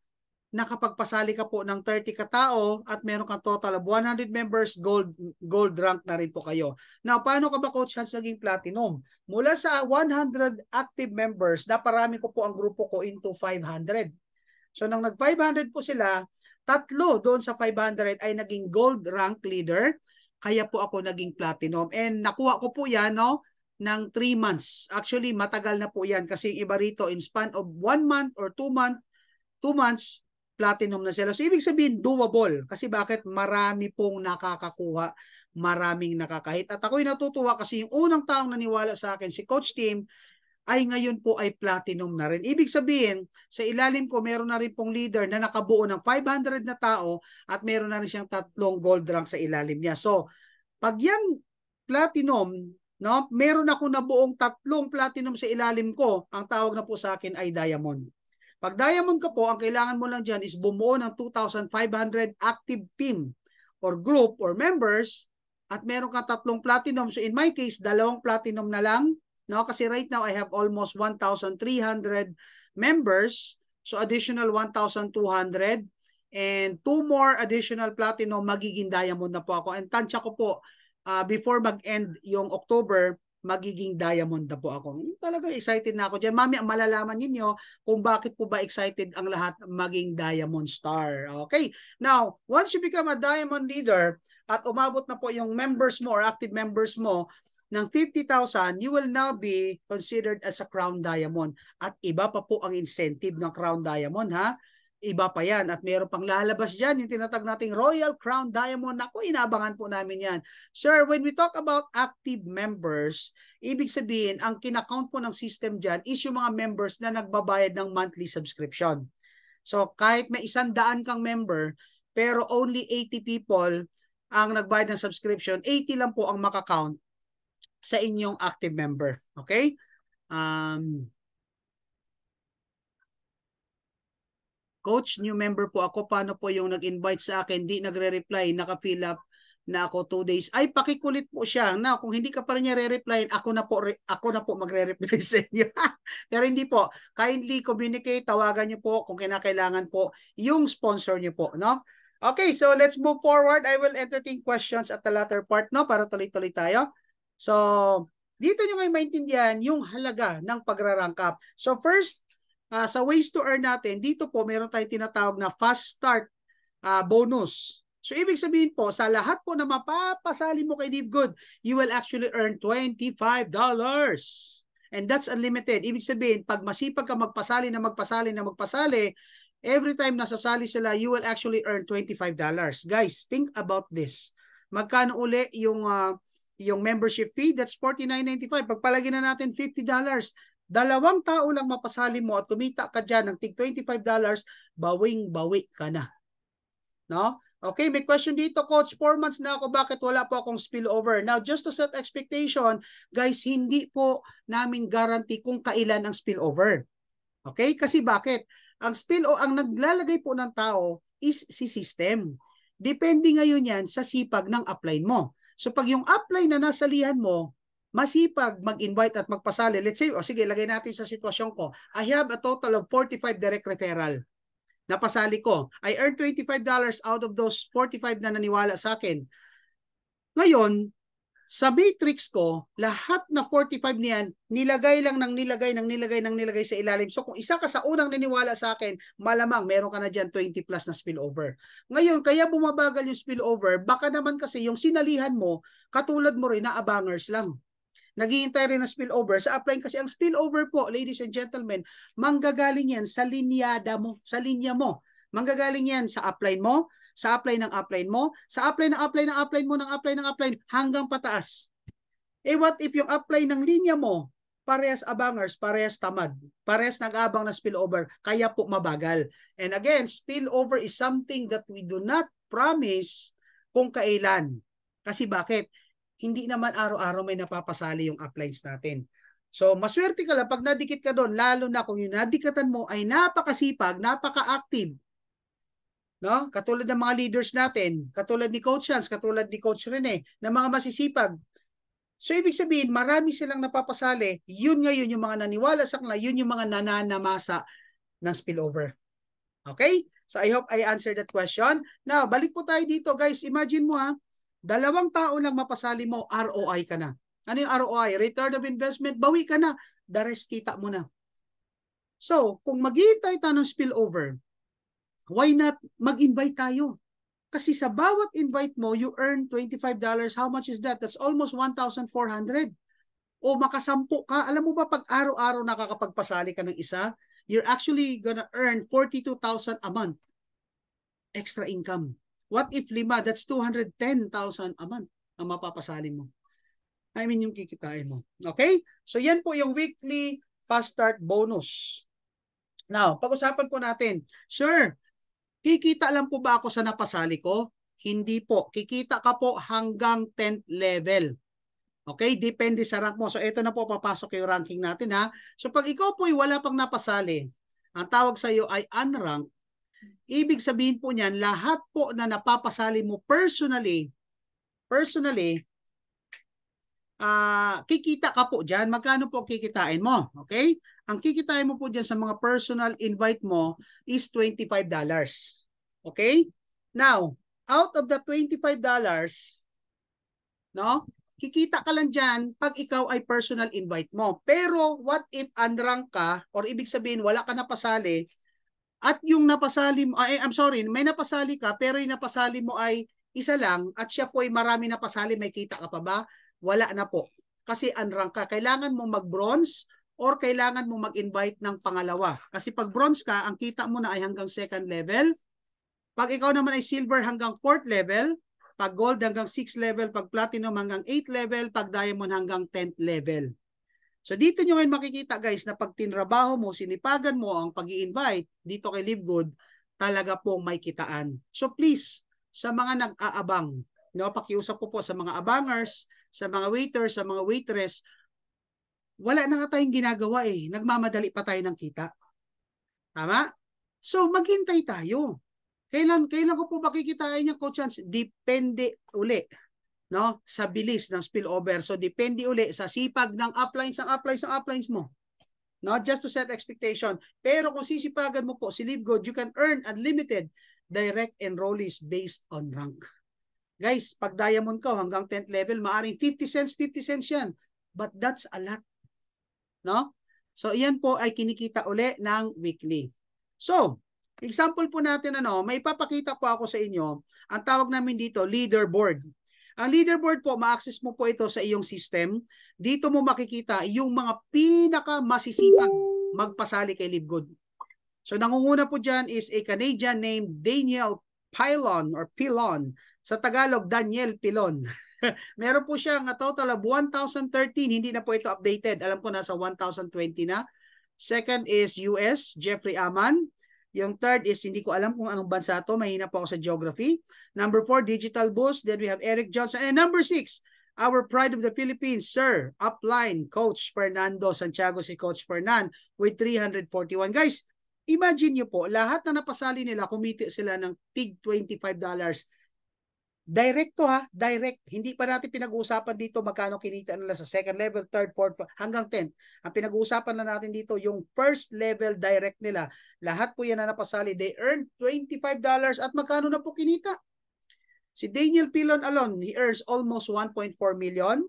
nakapagpasali ka po ng 30 katao at meron kang total of 100 members, gold rank na rin po kayo. Now, paano ka ba, Coach Hans, naging platinum? Mula sa 100 active members, naparami ko po ang grupo ko into 500. So, nang nag-500 po sila, tatlo doon sa 500 ay naging gold rank leader. Kaya po ako naging platinum. And nakuha ko po yan, no? Ng 3 months. Actually, matagal na po yan kasi iba rito in span of 1 month or 2 months, platinum na sila. So, ibig sabihin, doable. Kasi bakit? Marami pong nakakakuha, maraming nakakahit. At ako'y natutuwa kasi yung unang taong naniwala sa akin, si Coach Tim, ay ngayon po ay platinum na rin. Ibig sabihin, sa ilalim ko, meron na rin pong leader na nakabuo ng 500 na tao at meron na rin siyang 3 gold rank sa ilalim niya. So, pag yung platinum, no, meron ako na buong 3 platinum sa ilalim ko, ang tawag na po sa akin ay diamond. Pag diamond ka po, ang kailangan mo lang dyan is bumuo ng 2,500 active team or group or members at meron ka 3 platinum. So in my case, 2 platinum na lang. No? Kasi right now, I have almost 1,300 members. So additional 1,200 and 2 more additional platinum, magiging diamond na po ako. And tansya ko po, before mag-end yung October, magiging diamond na po ako. Talaga excited na ako dyan. Mami, malalaman ninyo kung bakit po ba excited ang lahat maging diamond star. Okay. Now, once you become a diamond leader at umabot na po yung members mo or active members mo ng 50,000, you will now be considered as a crown diamond. At iba pa po ang incentive ng crown diamond, ha? Iba pa yan. At meron pang lalabas dyan, yung tinatag nating Royal Crown Diamond. Ako, inaabangan po namin yan. Sir, when we talk about active members, ibig sabihin, ang kinakount po ng system dyan is yung mga members na nagbabayad ng monthly subscription. So, kahit may 100 kang member, pero only 80 people ang nagbayad ng subscription, 80 lang po ang makakount sa inyong active member. Okay? Coach, new member po ako. Paano po yung nag-invite sa akin? Di nagre-reply, naka-fill up na ako 2 days. Ay, pakikulit po siya. Na, kung hindi ka pa rin niya re-reply, ako na po magre-reply sa inyo. Pero hindi po. Kindly communicate, tawagan niyo po kung kinakailangan po yung sponsor niyo po, no? Okay, so let's move forward. I will entertain questions at the latter part, no? Para tuloy-tuloy tayo. So, dito niyo may maintindihan yung halaga ng pagra-rank up. So, first, sa ways to earn natin, dito po meron tayong tinatawag na fast start bonus. So ibig sabihin po, sa lahat po na mapapasali mo kay Live Good, you will actually earn $25. And that's unlimited. Ibig sabihin, pag masipag ka magpasali, every time nasasali sila, you will actually earn $25. Guys, think about this. Magkano uli yung membership fee? That's $49.95. Pagpalagyan na natin $50. 2 tao lang mapasali mo at kumita ka dyan ng tig $25, bawing-bawi ka na. No? Okay, may question dito, Coach. 4 months na ako, bakit wala po akong spillover? Now, just to set expectation, guys, hindi po namin guarantee kung kailan ang spillover. Okay? Kasi bakit? Ang naglalagay po ng tao is si system. Depende ngayon yan sa sipag ng upline mo. So, pag yung upline na nasalihan mo, masipag mag-invite at magpasali. Let's say, sige, lagay natin sa sitwasyon ko. I have a total of 45 direct referral. Napasali ko. I earned $25 out of those 45 na naniwala sa akin. Ngayon, sa matrix ko, lahat na 45 niyan, nilagay sa ilalim. So kung isa ka sa unang naniwala sa akin, malamang meron ka na dyan 20 plus na spillover. Ngayon, kaya bumabagal yung spillover, baka naman kasi yung sinalihan mo, katulad mo rin na abangers lang. Naghihintay rin ng spillover. Sa upline kasi, ang spillover po, ladies and gentlemen, manggagaling yan sa linya mo. Manggagaling yan sa upline mo, sa upline ng upline mo, sa upline ng upline ng upline mo, ng upline ng upline, hanggang pataas. Eh what if yung upline ng linya mo, parehas abangers, parehas tamad, parehas nag-abang na spillover, kaya po mabagal. And again, spillover is something that we do not promise kung kailan. Kasi bakit? Hindi naman araw-araw may napapasali yung uplines natin. So, maswerte ka lang pag nadikit ka doon, lalo na kung yung nadikatan mo ay napakasipag, napaka-active. No? Katulad ng mga leaders natin, katulad ni Coach Hans, katulad ni Coach Rene, na mga masisipag. So, ibig sabihin, marami silang napapasali. Yun ngayon yung mga naniwala sa kanila, yun yung mga nananamasa ng spillover. Okay? So, I hope I answered that question. Now, balik po tayo dito, guys. Imagine mo dalawang tao lang mapasali mo, ROI ka na. Ano yung ROI? Return of investment, bawi ka na. The rest, kita mo na. So, kung maghihintay tayo ng spillover, why not mag-invite tayo? Kasi sa bawat invite mo, you earn $25. How much is that? That's almost 1,400. O makasampu ka. Alam mo ba, pag araw-araw nakakapagpasali ka ng isa, you're actually gonna earn 42,000 a month. Extra income. What if 5? That's 210,000 a month ang mapapasali mo. I mean, yung kikitain mo. Okay? So, yan po yung weekly fast start bonus. Now, pag-usapan po natin. Sure, kikita lang po ba ako sa napasali ko? Hindi po. Kikita ka po hanggang 10th level. Okay? Depende sa rank mo. So, ito na po, papasok yung ranking natin ha. So, pag ikaw po ay wala pang napasali, ang tawag sa iyo ay unranked, ibig sabihin po niyan, lahat po na napapasali mo personally, kikita ka po dyan. Magkano po kikitain mo? Okay? Ang kikitain mo po dyan sa mga personal invite mo is $25. Okay? Now, out of the $25, no? Kikita ka lang dyan pag ikaw ay personal invite mo. Pero what if unranked ka, or ibig sabihin wala ka napasali, at yung napasali mo, may napasali ka, pero yung napasali mo ay isa lang, at siya po ay marami napasali, may kita ka pa ba? Wala na po. Kasi unranked ka. Kailangan mo mag-bronze or kailangan mo mag-invite ng pangalawa. Kasi pag bronze ka, ang kita mo na ay hanggang 2nd level. Pag ikaw naman ay silver hanggang 4th level. Pag gold hanggang 6th level. Pag platinum hanggang 8th level. Pag diamond hanggang 10th level. So dito nyo ngayon makikita guys na pag tinrabaho mo, sinipagan mo ang pag-i-invite dito kay Live Good, talaga pong may kitaan. So please, sa mga nag-aabang, no, pakiusap po sa mga abangers, sa mga waiters, sa mga waitress, wala na nga tayong ginagawa eh. Nagmamadali pa tayo ng kita. Tama? So, maghintay tayo. Kailan ko po makikitain niya, Coach Hans? Depende uli, no, sa bilis ng spillover. So, depende uli sa sipag ng uplines mo. No? Just to set expectation. Pero kung sisipagan mo po si Live Good, you can earn unlimited direct enrollees based on rank. Guys, pag diamond ka hanggang 10th level, maaring 50 cents yan. But that's a lot. No? So, iyan po ay kinikita uli ng weekly. So, example po natin, may ipapakita po ako sa inyo. Ang tawag namin dito, leaderboard. Ang leaderboard po, ma-access mo po ito sa iyong system. Dito mo makikita yung mga pinaka-masisipag magpasali kay Live Good. So, nangunguna po dyan is a Canadian named Daniel Pilon. Sa Tagalog, Daniel Pilon. Meron po siyang total of 1,013. Hindi na po ito updated. Alam ko nasa 1,020 na. Second is US, Jeffrey Aman. Yung third is, hindi ko alam kung anong bansa to. Mahina po ako sa geography. Number 4, Digital Boost. Then we have Eric Johnson. And number 6, our pride of the Philippines, Sir, upline, Coach Fernando Santiago, si Coach Fernan with 341. Guys, imagine nyo po, lahat na napasali nila, kumiti sila ng tig $25. Direct to direct. Hindi pa natin pinag-uusapan dito magkano kinita nila sa 2nd level, 3rd, 4th, hanggang 10th. Ang pinag-uusapan na natin dito, yung 1st level direct nila. Lahat po yan na napasali. They earned $25 at magkano na po kinita? Si Daniel Pilon alone, he earns almost 1.4 million.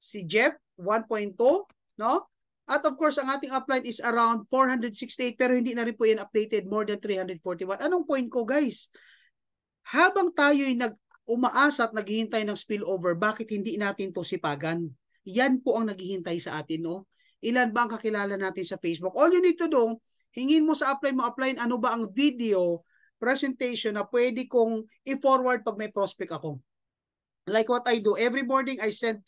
Si Jeff, 1.2, no? At of course, ang ating upline is around 468 pero hindi na rin po yan updated, more than 341. Anong point ko, guys? Habang tayo'y umaasa at naghihintay ng spillover, bakit hindi natin to sipagan? Yan po ang naghihintay sa atin, no? Ilan ba ang kakilala natin sa Facebook? All you need to do, hingin mo sa upline mo, upline, ano ba ang video presentation na pwede kong i-forward pag may prospect ako. Like what I do, every morning I send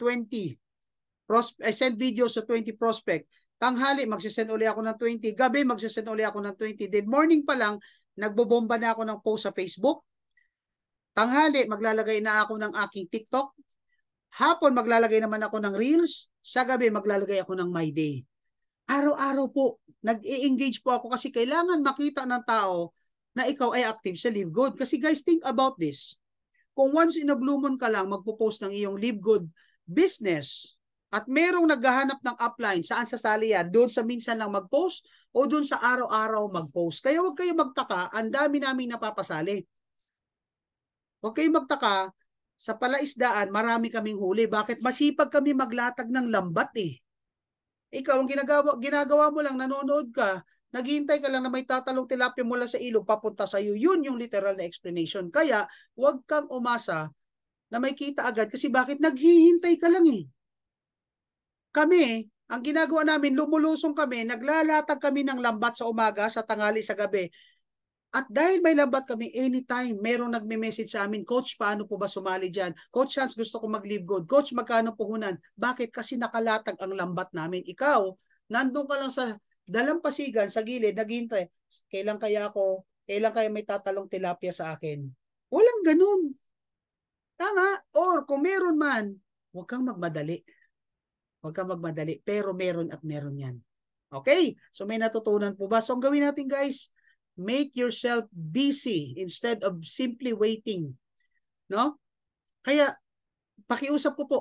videos sa 20 prospect. Tanghali, magsisend uli ako ng 20. Gabi, magsisend uli ako ng 20. Then morning pa lang, nagbobomba na ako ng post sa Facebook. Tanghali, maglalagay na ako ng aking TikTok. Hapon, maglalagay naman ako ng Reels. Sa gabi, maglalagay ako ng My Day. Araw-araw po, nag-i-engage po ako kasi kailangan makita ng tao na ikaw ay active sa Live Good. Kasi guys, think about this. Kung once in a blue moon ka lang magpo-post ng iyong Live Good business at merong naghahanap ng upline, saan sasali yan? Doon sa minsan lang mag-post o doon sa araw-araw mag-post? Kaya huwag kayo magtaka, ang dami namin napapasali. Huwag kayo magtaka, sa palaisdaan, marami kaming huli. Bakit? Masipag kami maglatag ng lambat eh. Ikaw, ang ginagawa mo lang, nanonood ka, naghihintay ka lang na may tatalong tilapia mula sa ilog, papunta sa iyo. Yun yung literal na explanation. Kaya, huwag kang umasa na may kita agad. Kasi bakit? Naghihintay ka lang eh. Kami, ang ginagawa namin, lumulusong kami, naglalatag kami ng lambat sa umaga, sa tanghali, sa gabi. At dahil may lambat kami, anytime, merong nagme-message sa amin, Coach, paano po ba sumali dyan? Coach Hans, gusto ko mag-Live Good. Coach, magkano puhunan? Bakit? Kasi nakalatag ang lambat namin. Ikaw, nandun ka lang sa dalampasigan, sa gilid, naghihintay. Kailan kaya may tatalong tilapia sa akin? Walang ganun. Tama. Or kung meron man, huwag kang magmadali. Huwag kang magmadali. Pero meron at meron yan. Okay? So may natutunan po ba? So ang gawin natin guys, make yourself busy instead of simply waiting. No? Kaya, pakiusap ko po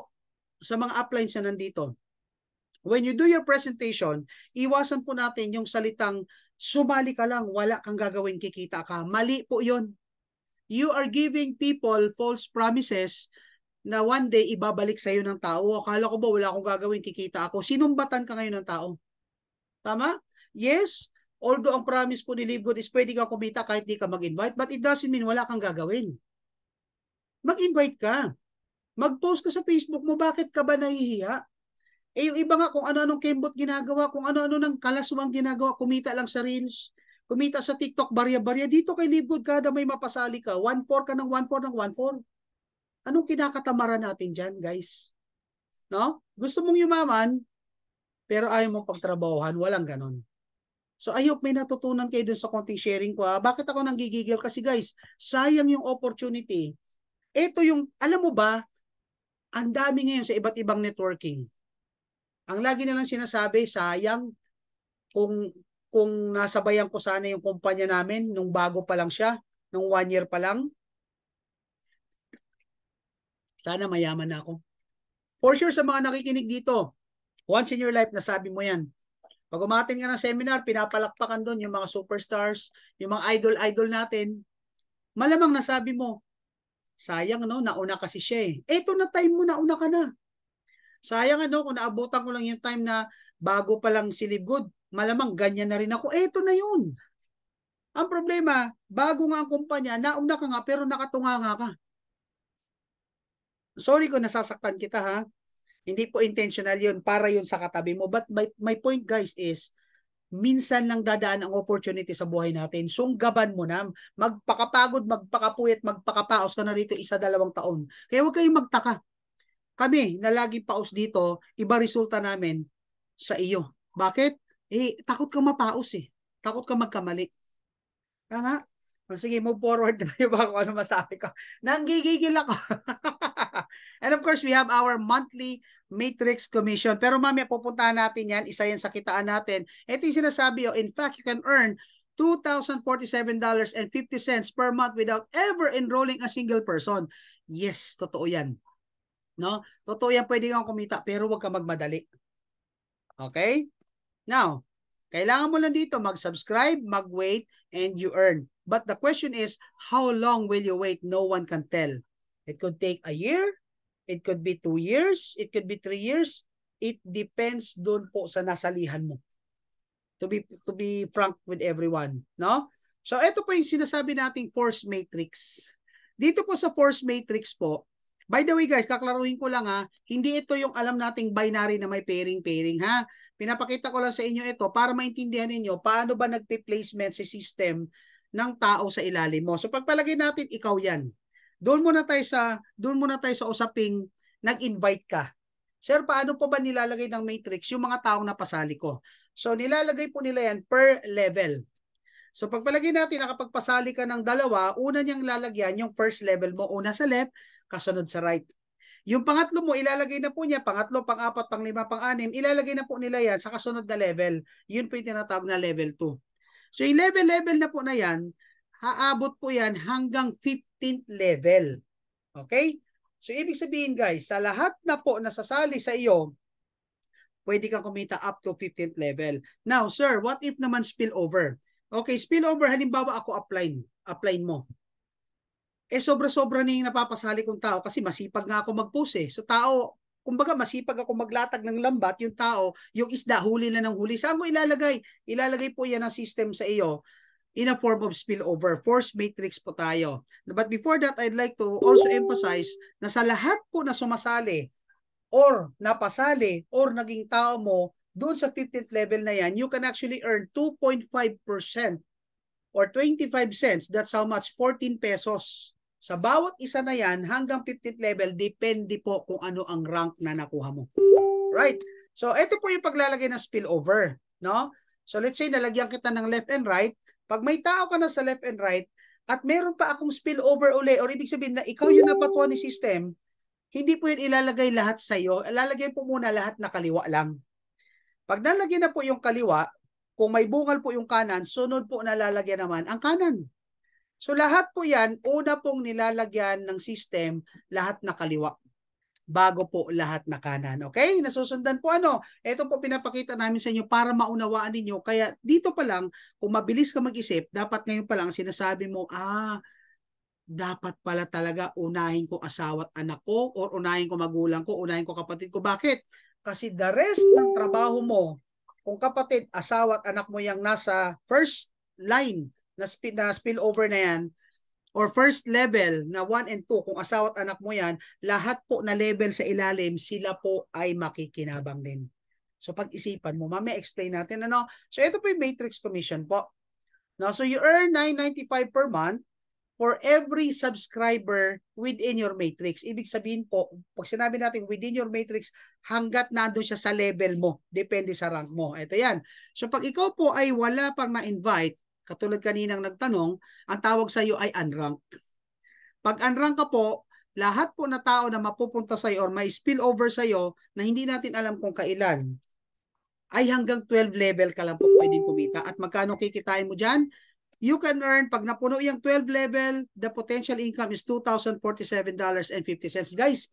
sa mga uplines na nandito. When you do your presentation, iwasan po natin yung salitang sumali ka lang, wala kang gagawin, kikita ka. Mali po yun. You are giving people false promises na one day ibabalik sa iyo ng tao. Akala ko ba wala akong gagawin, kikita ako. Sinumbatan ka ngayon ng tao. Tama? Yes, although ang promise po ni Live Good is pwede kang kumita kahit di ka mag-invite, but it doesn't mean wala kang gagawin. Mag-invite ka. Mag-post ka sa Facebook mo, bakit ka ba nahihiya? Eh yung iba nga kung ano-anong kembot ginagawa, kung ano-ano ng kalaswang ginagawa, kumita lang sa Reels, kumita sa TikTok, barya-barya. Dito kay Live Good, kada may mapasali ka, 1-4 ka ng 1-4 ng 1-4. Anong kinakatamaran natin dyan, guys? No? Gusto mong yumaman, pero ayaw mong pagtrabahuhan, walang ganon. So I hope may natutunan kayo dun sa konting sharing ko. Bakit ako nanggigigil? Kasi guys, sayang yung opportunity. Ito yung, alam mo ba, ang dami ngayon sa iba't ibang networking. Ang lagi nilang sinasabi, sayang kung nasabayan ko sana yung kumpanya namin nung bago pa lang siya, nung 1 year pa lang. Sana mayaman na ako. For sure sa mga nakikinig dito, once in your life nasabi mo yan. Pag umatin ka ng seminar, pinapalakpakan doon yung mga superstars, yung mga idol-idol natin. Malamang nasabi mo, sayang no, nauna kasi siya eh. Eto na time mo, nauna ka na. Sayang ano, kung naabutan ko lang yung time na bago pa lang si Live Good, malamang ganyan na rin ako. Eto na yun. Ang problema, bago nga ang kumpanya, nauna ka nga pero nakatunganga ka. Sorry kung nasasaktan kita ha. Hindi po intentional yun, para yun sa katabi mo. But my point guys is, minsan lang dadaan ang opportunity sa buhay natin. Sunggaban mo na, magpakapagod, magpakapuyat, magpakapaos ka na rito 1-2 taon. Kaya huwag kayong magtaka. Kami na lagi paos dito, iba resulta namin sa iyo. Bakit? Eh, takot ka mapaos eh. Takot ka magkamali. Tama? Sige, move forward na tayo bago ano masabi ko. Nanggigigil ako. And of course, we have our monthly matrix commission. Pero mamaya pupuntahan natin yan. Isa yan sa kitaan natin. Ito yung sinasabi, oh, in fact, you can earn $2,047.50 per month without ever enrolling a single person. Yes, totoo yan. No? Totoo yan, pwede kang kumita, pero huwag ka magmadali. Okay? Now, kailangan mo lang dito mag-subscribe, mag-wait, and you earn. But the question is, how long will you wait? No one can tell. It could take a year. It could be 2 years. It could be 3 years. It depends doon po sa nasalihan mo. To be frank with everyone. No? So, ito po yung sinasabi nating force matrix. Dito po sa force matrix po, by the way guys, kaklaruhin ko lang ha, hindi ito yung alam nating binary na may pairing-pairing ha. Pinapakita ko lang sa inyo ito para maintindihan ninyo paano ba nagpe-placement si system ng tao sa ilalim mo. So pagpalagay natin ikaw 'yan. Doon muna tayo sa usaping nag-invite ka. Sir, paano po ba nilalagay ng matrix yung mga taong napasali ko? So nilalagay po nila yan per level. So pagpalagay natin nakapagpasali ka ng dalawa, una niyang lalagyan yung first level mo, una sa left, kasunod sa right. Yung pangatlo mo, ilalagay na po niya, pangatlo, pang-apat, pang-lima, pang-anim, ilalagay na po nila yan sa kasunod na level. Yun po yung tinatawag na level 2. So yung level na po na yan, haabot po yan hanggang 15th level. Okay? So ibig sabihin guys, sa lahat na po nasasali sa iyo, pwede kang kumita up to 15th level. Now sir, what if naman spillover? Okay, spillover, halimbawa ako upline mo. Sobra-sobra na yung napapasali kong tao kasi masipag nga ako mag-post eh. So tao, kumbaga masipag ako maglatag ng lambat, yung tao, yung isda, huli na ng huli. Saan mo ilalagay? Ilalagay po yan ng system sa iyo in a form of spillover. Force matrix po tayo. But before that, I'd like to also emphasize na sa lahat po na sumasali or napasali or naging tao mo doon sa 15th level na yan, you can actually earn 2.5% or 25 cents. That's how much? 14 pesos. Sa bawat isa na yan, hanggang 15th level, depende po kung ano ang rank na nakuha mo. Right? So, ito po yung paglalagay ng spillover. No? So, let's say, nalagyan kita ng left and right. Pag may tao ka na sa left and right, at meron pa akong spillover uli, or ibig sabihin na ikaw yung napatuwa ni system, hindi po yun ilalagay lahat sa iyo. Ilalagay po muna lahat na kaliwa lang. Pag nalagyan na po yung kaliwa, kung may bungal po yung kanan, sunod po nalalagyan naman ang kanan. So lahat po yan, una pong nilalagyan ng system, lahat na kaliwa. Bago po lahat na kanan. Okay? Nasusundan po ano? Ito po pinapakita namin sa inyo para maunawaan ninyo. Kaya dito pa lang, kung mabilis ka mag-isip, dapat ngayon pa lang sinasabi mo, dapat pala talaga unahin ko asawa at anak ko or unahin ko magulang ko, unahin ko kapatid ko. Bakit? Kasi the rest ng trabaho mo, kung kapatid, asawa at anak mo yung nasa first line na spillover na yan, or first level na 1 and 2, kung asawa at anak mo yan, lahat po na level sa ilalim, sila po ay makikinabang din. So pag-isipan mo, mamaya explain natin ano. So ito po yung matrix commission po. No, so you earn $9.95 per month for every subscriber within your matrix. Ibig sabihin po, pag sinabi natin within your matrix, hanggat nandun siya sa level mo, depende sa rank mo. Ito yan. So pag ikaw po ay wala pang na-invite, katulad kaninang nagtanong, ang tawag sa iyo ay unranked. Pag unranked ka po, lahat po na tao na mapupunta sa iyo or may spill over sa iyo na hindi natin alam kung kailan, ay hanggang 12 level ka lang po pwedeng kumita. At magkano kikitain mo dyan? You can earn, pag napuno yung 12 level, the potential income is $2,047.50. Guys,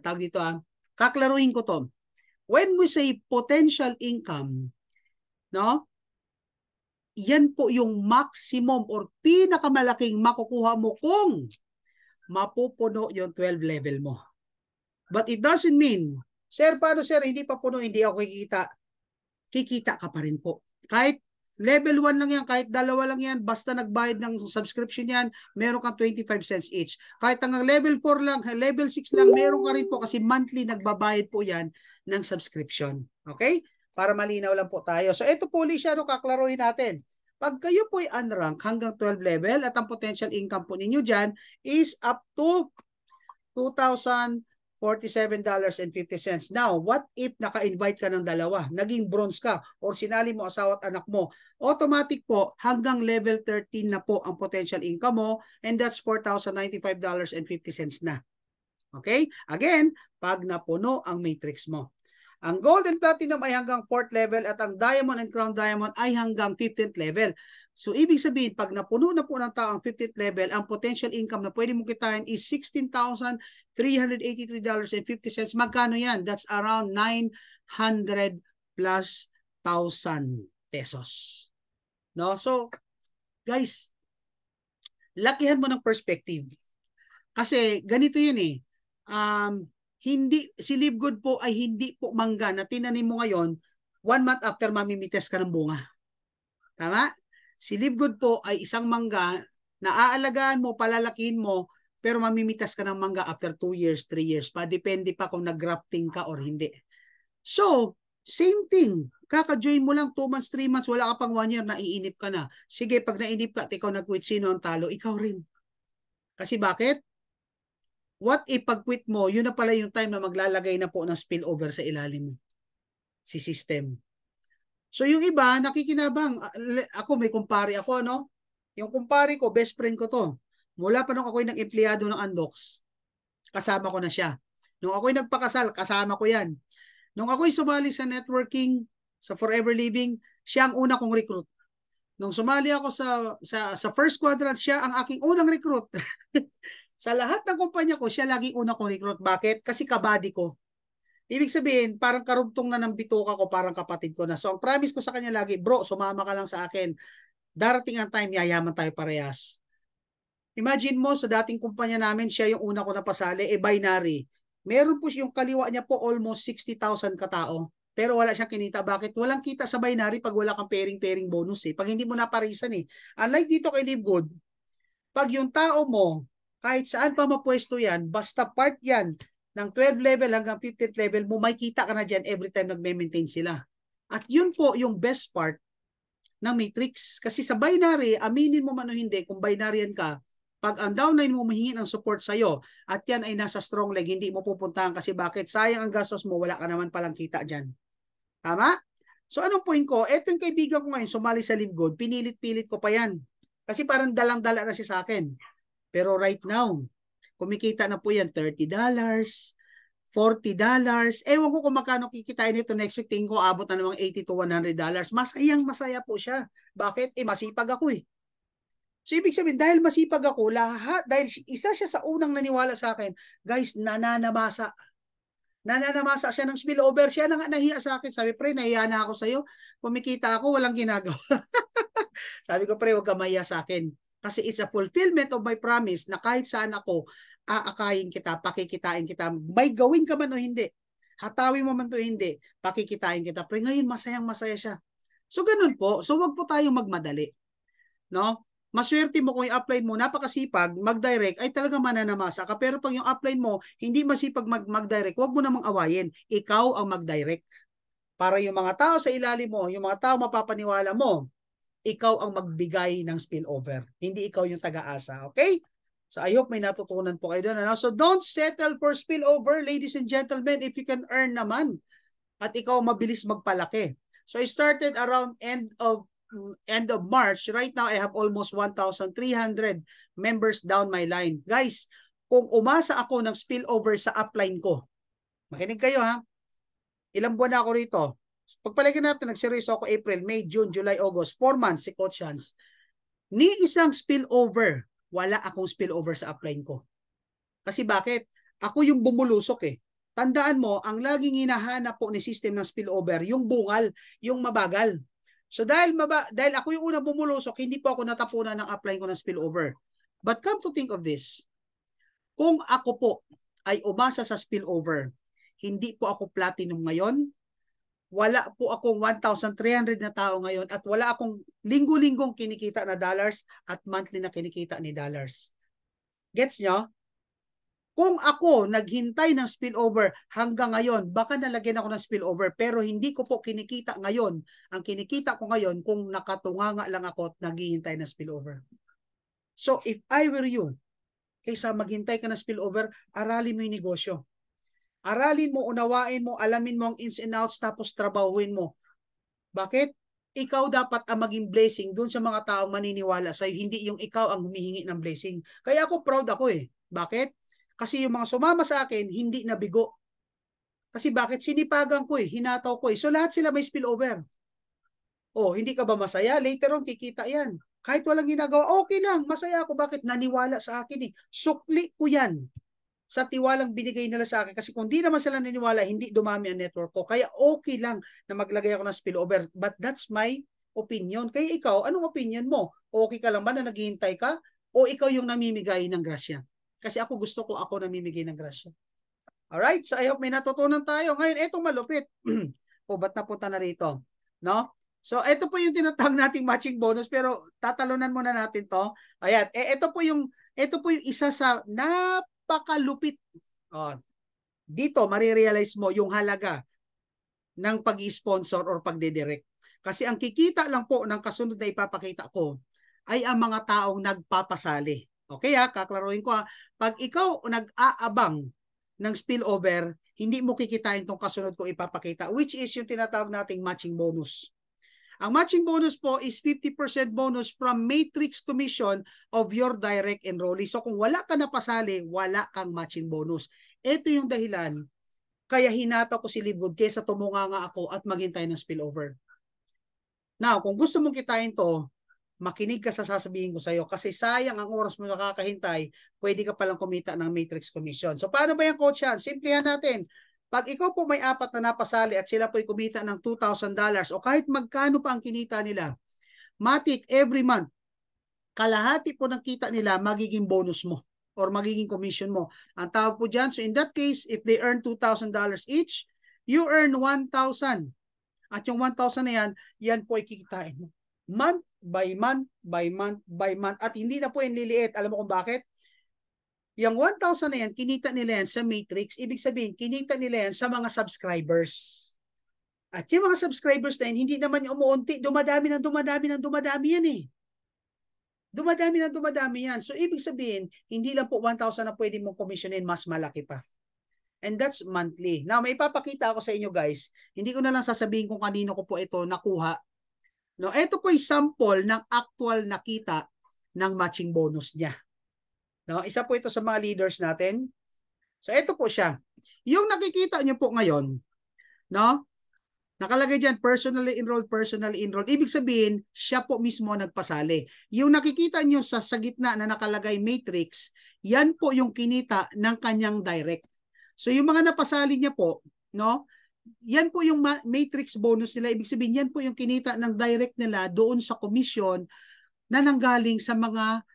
tawag dito kaklaruhin ko to. When we say potential income, no? Yan po yung maximum or pinakamalaking makukuha mo kung mapupuno yung 12 level mo. But it doesn't mean, sir, paano sir, hindi pa puno, hindi ako kikita. Kikita ka pa rin po. Kahit level 1 lang yan, kahit dalawa lang yan, basta nagbayad ng subscription yan, meron kang 25 cents each. Kahit hanggang level 4 lang, level 6 lang, meron ka rin po kasi monthly nagbabayad po yan ng subscription. Okay? Para malinaw lang po tayo. So ito po ulit siya, kaklaruhin natin. Pag kayo po ay unrank hanggang 12 level at ang potential income po ninyo dyan is up to $2,047.50. Now, what if naka-invite ka ng dalawa? Naging bronze ka or sinali mo asawa at anak mo? Automatic po, hanggang level 13 na po ang potential income mo and that's $4,095.50 na. Okay? Again, pag napuno ang matrix mo. Ang gold and platinum ay hanggang 4th level at ang diamond and crown diamond ay hanggang 15th level. So, ibig sabihin, pag napuno na po ng tao ang 15th level, ang potential income na pwede mong kitain is $16,383.50. Magkano yan? That's around 900 plus thousand pesos. No? So, guys, lakihan mo ng perspective. Kasi, ganito yun eh. Si Live Good po ay hindi po mangga na tinanim mo ngayon, 1 month after mamimites ka ng bunga. Tama? Si Live Good po ay isang mangga na aalagaan mo, palalakihin mo, pero mamimitas ka ng mangga after 2 years, 3 years pa. Depende pa kung nag-grafting ka or hindi. So, Same thing. Kaka-join mo lang 2 months, 3 months, wala ka pang 1 year, naiinip ka na. Sige, pag nainip ka at ikaw nag-quit, sino ang talo? Ikaw rin. Kasi bakit? What if pag-quit mo, yun na pala yung time na maglalagay na po ng spillover sa ilalim mo. Si system. So yung iba, nakikinabang. Ako, may kumpare ako, no? Yung kumpare ko, best friend ko to. Mula pa nung ako'y nag-empleyado ng Andox, kasama ko na siya. Nung ako'y nagpakasal, kasama ko yan. Nung ako'y sumali sa networking, sa Forever Living, siya ang una kong recruit. Nung sumali ako sa first quadrant, siya ang aking unang recruit. Sa lahat ng kumpanya ko, siya laging una kong recruit. Bakit? Kasi kabady ko. Ibig sabihin, parang karugtong na ng bituka ko, parang kapatid ko na. So, ang promise ko sa kanya lagi, bro, sumama ka lang sa akin. Darating ang time, yayaman tayo parehas. Imagine mo, sa dating kumpanya namin, siya yung una ko napasali, binary. Meron po yung kaliwa niya po almost 60,000 katao. Pero wala siyang kinita. Bakit? Walang kita sa binary pag wala kang pairing bonus eh. Pag hindi mo naparisan eh. Unlike dito kay Live Good, pag yung tao mo, kahit saan pa mapwesto yan, basta part yan ng 12 level hanggang 15th level mo, may kita ka na dyan every time nagme-maintain sila. At yun po yung best part ng matrix. Kasi sa binary, aminin mo man o hindi, kung binaryan ka, pag ang downline mo mahingi ng support sa'yo at yan ay nasa strong leg, hindi mo pupuntahan kasi bakit? Sayang ang gastos mo, wala ka naman palang kita dyan. Tama? So anong point ko? Etong kaibigan ko ngayon, sumali sa Live Good, pinilit-pilit ko pa yan. Kasi parang dalang-dala na siya sa akin. Pero right now, kumikita na po yan $30, $40. Ewan ko kung magkano kikitain nito next week. Tingin ko abot na namang $80 to $100. Masayang-masaya po siya. Bakit? Masipag ako eh. So ibig sabihin, dahil masipag ako, dahil isa siya sa unang naniwala sa akin, guys, nananamasa siya ng spillover. Siya na nga nahiya sa akin. Sabi, pre, nahiya na ako sa'yo. Kumikita ako, walang ginagawa. Sabi ko, pre, huwag ka mahiya sa akin. Kasi it's a fulfillment of my promise na kahit saan ako, aakayin kita, pakikitain kita. May gawin ka man o hindi. Hatawin mo man o hindi, pakikitain kita. Pre, ngayon masayang-masaya siya. So ganun po. So wag po tayong magmadali. No? Maswerte mo kung yung upline mo, napakasipag, mag-direct, ay talaga mananamasa ka. Pero pag yung upline mo, hindi masipag mag-direct, wag mo namang awayin. Ikaw ang mag-direct. Para yung mga tao sa ilalim mo, yung mga tao mapapaniwala mo, ikaw ang magbigay ng spillover. Hindi ikaw yung taga-asa. Okay? So I hope may natutunan po kayo doon. So don't settle for spillover, ladies and gentlemen, if you can earn naman. At ikaw mabilis magpalaki. So I started around end of March. Right now, I have almost 1,300 members down my line. Guys, kung umasa ako ng spillover sa upline ko, makinig kayo ha, ilang buwan na ako rito. Pagpalagyan natin, nagseryoso ako April, May, June, July, August, 4 months si Coach Hans. Ni isang spillover, wala akong spillover sa upline ko. Kasi bakit? Ako yung bumulusok eh. Tandaan mo, ang laging hinahanap po ni system ng spillover, yung bungal, yung mabagal. So dahil ako yung unang bumulusok, hindi po ako natapunan ng upline ko ng spillover. But come to think of this, kung ako po ay umasa sa spillover, hindi po ako platinum ngayon, wala po akong 1,300 na tao ngayon at wala akong linggo-linggong kinikita na dollars at monthly na kinikita ni dollars. Gets nyo? Kung ako naghintay ng spillover hanggang ngayon, baka nalagyan ako ng spillover pero hindi ko po kinikita ngayon. Ang kinikita ko ngayon kung nakatunganga lang ako at naghihintay ng spillover. So if I were you, kaysa maghintay ka ng spillover, aralin mo yung negosyo. Aralin mo, unawain mo, alamin mo ang ins and outs tapos trabahuin mo. Bakit? Ikaw dapat ang maging blessing doon sa mga taong maniniwala sa'yo, hindi yung ikaw ang humihingi ng blessing. Kaya ako proud ako eh. Bakit? Kasi yung mga sumama sa akin, hindi nabigo. Kasi bakit? Sinipagan ko eh, hinataw ko eh. So lahat sila may spillover. Oh, hindi ka ba masaya? Later on, kikita yan. Kahit walang ginagawa, okay lang, masaya ako. Bakit? Naniwala sa akin eh. Sukli ko yan sa tiwalang binigay nila sa akin. Kasi kung di naman sila naniwala, hindi dumami ang network ko. Kaya okay lang na maglagay ako ng spillover. But that's my opinion. Kaya ikaw, anong opinion mo? Okay ka lang ba na naghihintay ka? O ikaw yung namimigay ng grasya? Kasi ako gusto ko ako namimigay ng grasya. Alright, so I hope may natutunan tayo. Ngayon, etong malupit. O, ba't napunta na rito? No? So, ito po yung tinatawag nating matching bonus, pero tatalunan muna natin to. Ayan, ito po yung isa sa napakalupit. Oh, dito, marirealize mo yung halaga ng pag-sponsor or pagdidirect. Kasi ang kikita lang po ng kasunod na ipapakita ko ay ang mga taong nagpapasali. Okay kaklaruhin ko Pag ikaw nag-aabang ng spillover, hindi mo kikitain itong kasunod ko ipapakita, which is yung tinatawag nating matching bonus. Ang matching bonus po is 50% bonus from matrix commission of your direct enrollee. So kung wala ka napasali, wala kang matching bonus. Ito yung dahilan kaya hinata ko si Livegood kaysa tumunga nga ako at maghintay ng spillover. Now, kung gusto mong kitain to, makinig ka sa sasabihin ko sa iyo kasi sayang ang oras mo nakakahintay, pwede ka palang kumita ng matrix commission. So paano ba yan, coach yan? Simplihan natin. Pag ikaw po may 4 na napasali at sila po'y kumita ng $2,000 o kahit magkano pa ang kinita nila, matik every month, kalahati po ng kita nila magiging bonus mo or magiging commission mo. Ang tawag po dyan, so in that case, if they earn $2,000 each, you earn 1,000. At yung 1,000 na yan, yan po ay kikitain mo. Month by month, by month, by month. At hindi na po yung liliit. Alam mo kung bakit? Yung 1,000 na yan, kinita nila yan sa matrix. Ibig sabihin, kinita nila yan sa mga subscribers. At yung mga subscribers na yan, hindi naman yung umuunti. Dumadami yan eh. Dumadami yan. So, ibig sabihin, hindi lang po 1,000 na pwede mong commissionin, mas malaki pa. And that's monthly. Now, may ipapakita ako sa inyo guys. Hindi ko na lang sasabihin kung kanino ko po ito nakuha. No, ito po ay sample ng actual nakita ng matching bonus niya. No, isa po ito sa mga leaders natin. So, ito po siya. Yung nakikita niyo po ngayon, no? Nakalagay dyan, personally enrolled. Ibig sabihin, siya po mismo nagpasali. Yung nakikita niyo sa gitna na nakalagay matrix, yan po yung kinita ng kanyang direct. So yung mga napasali niya po, no? Yan po yung matrix bonus nila. Ibig sabihin, yan po yung kinita ng direct nila doon sa commission na nanggaling sa mga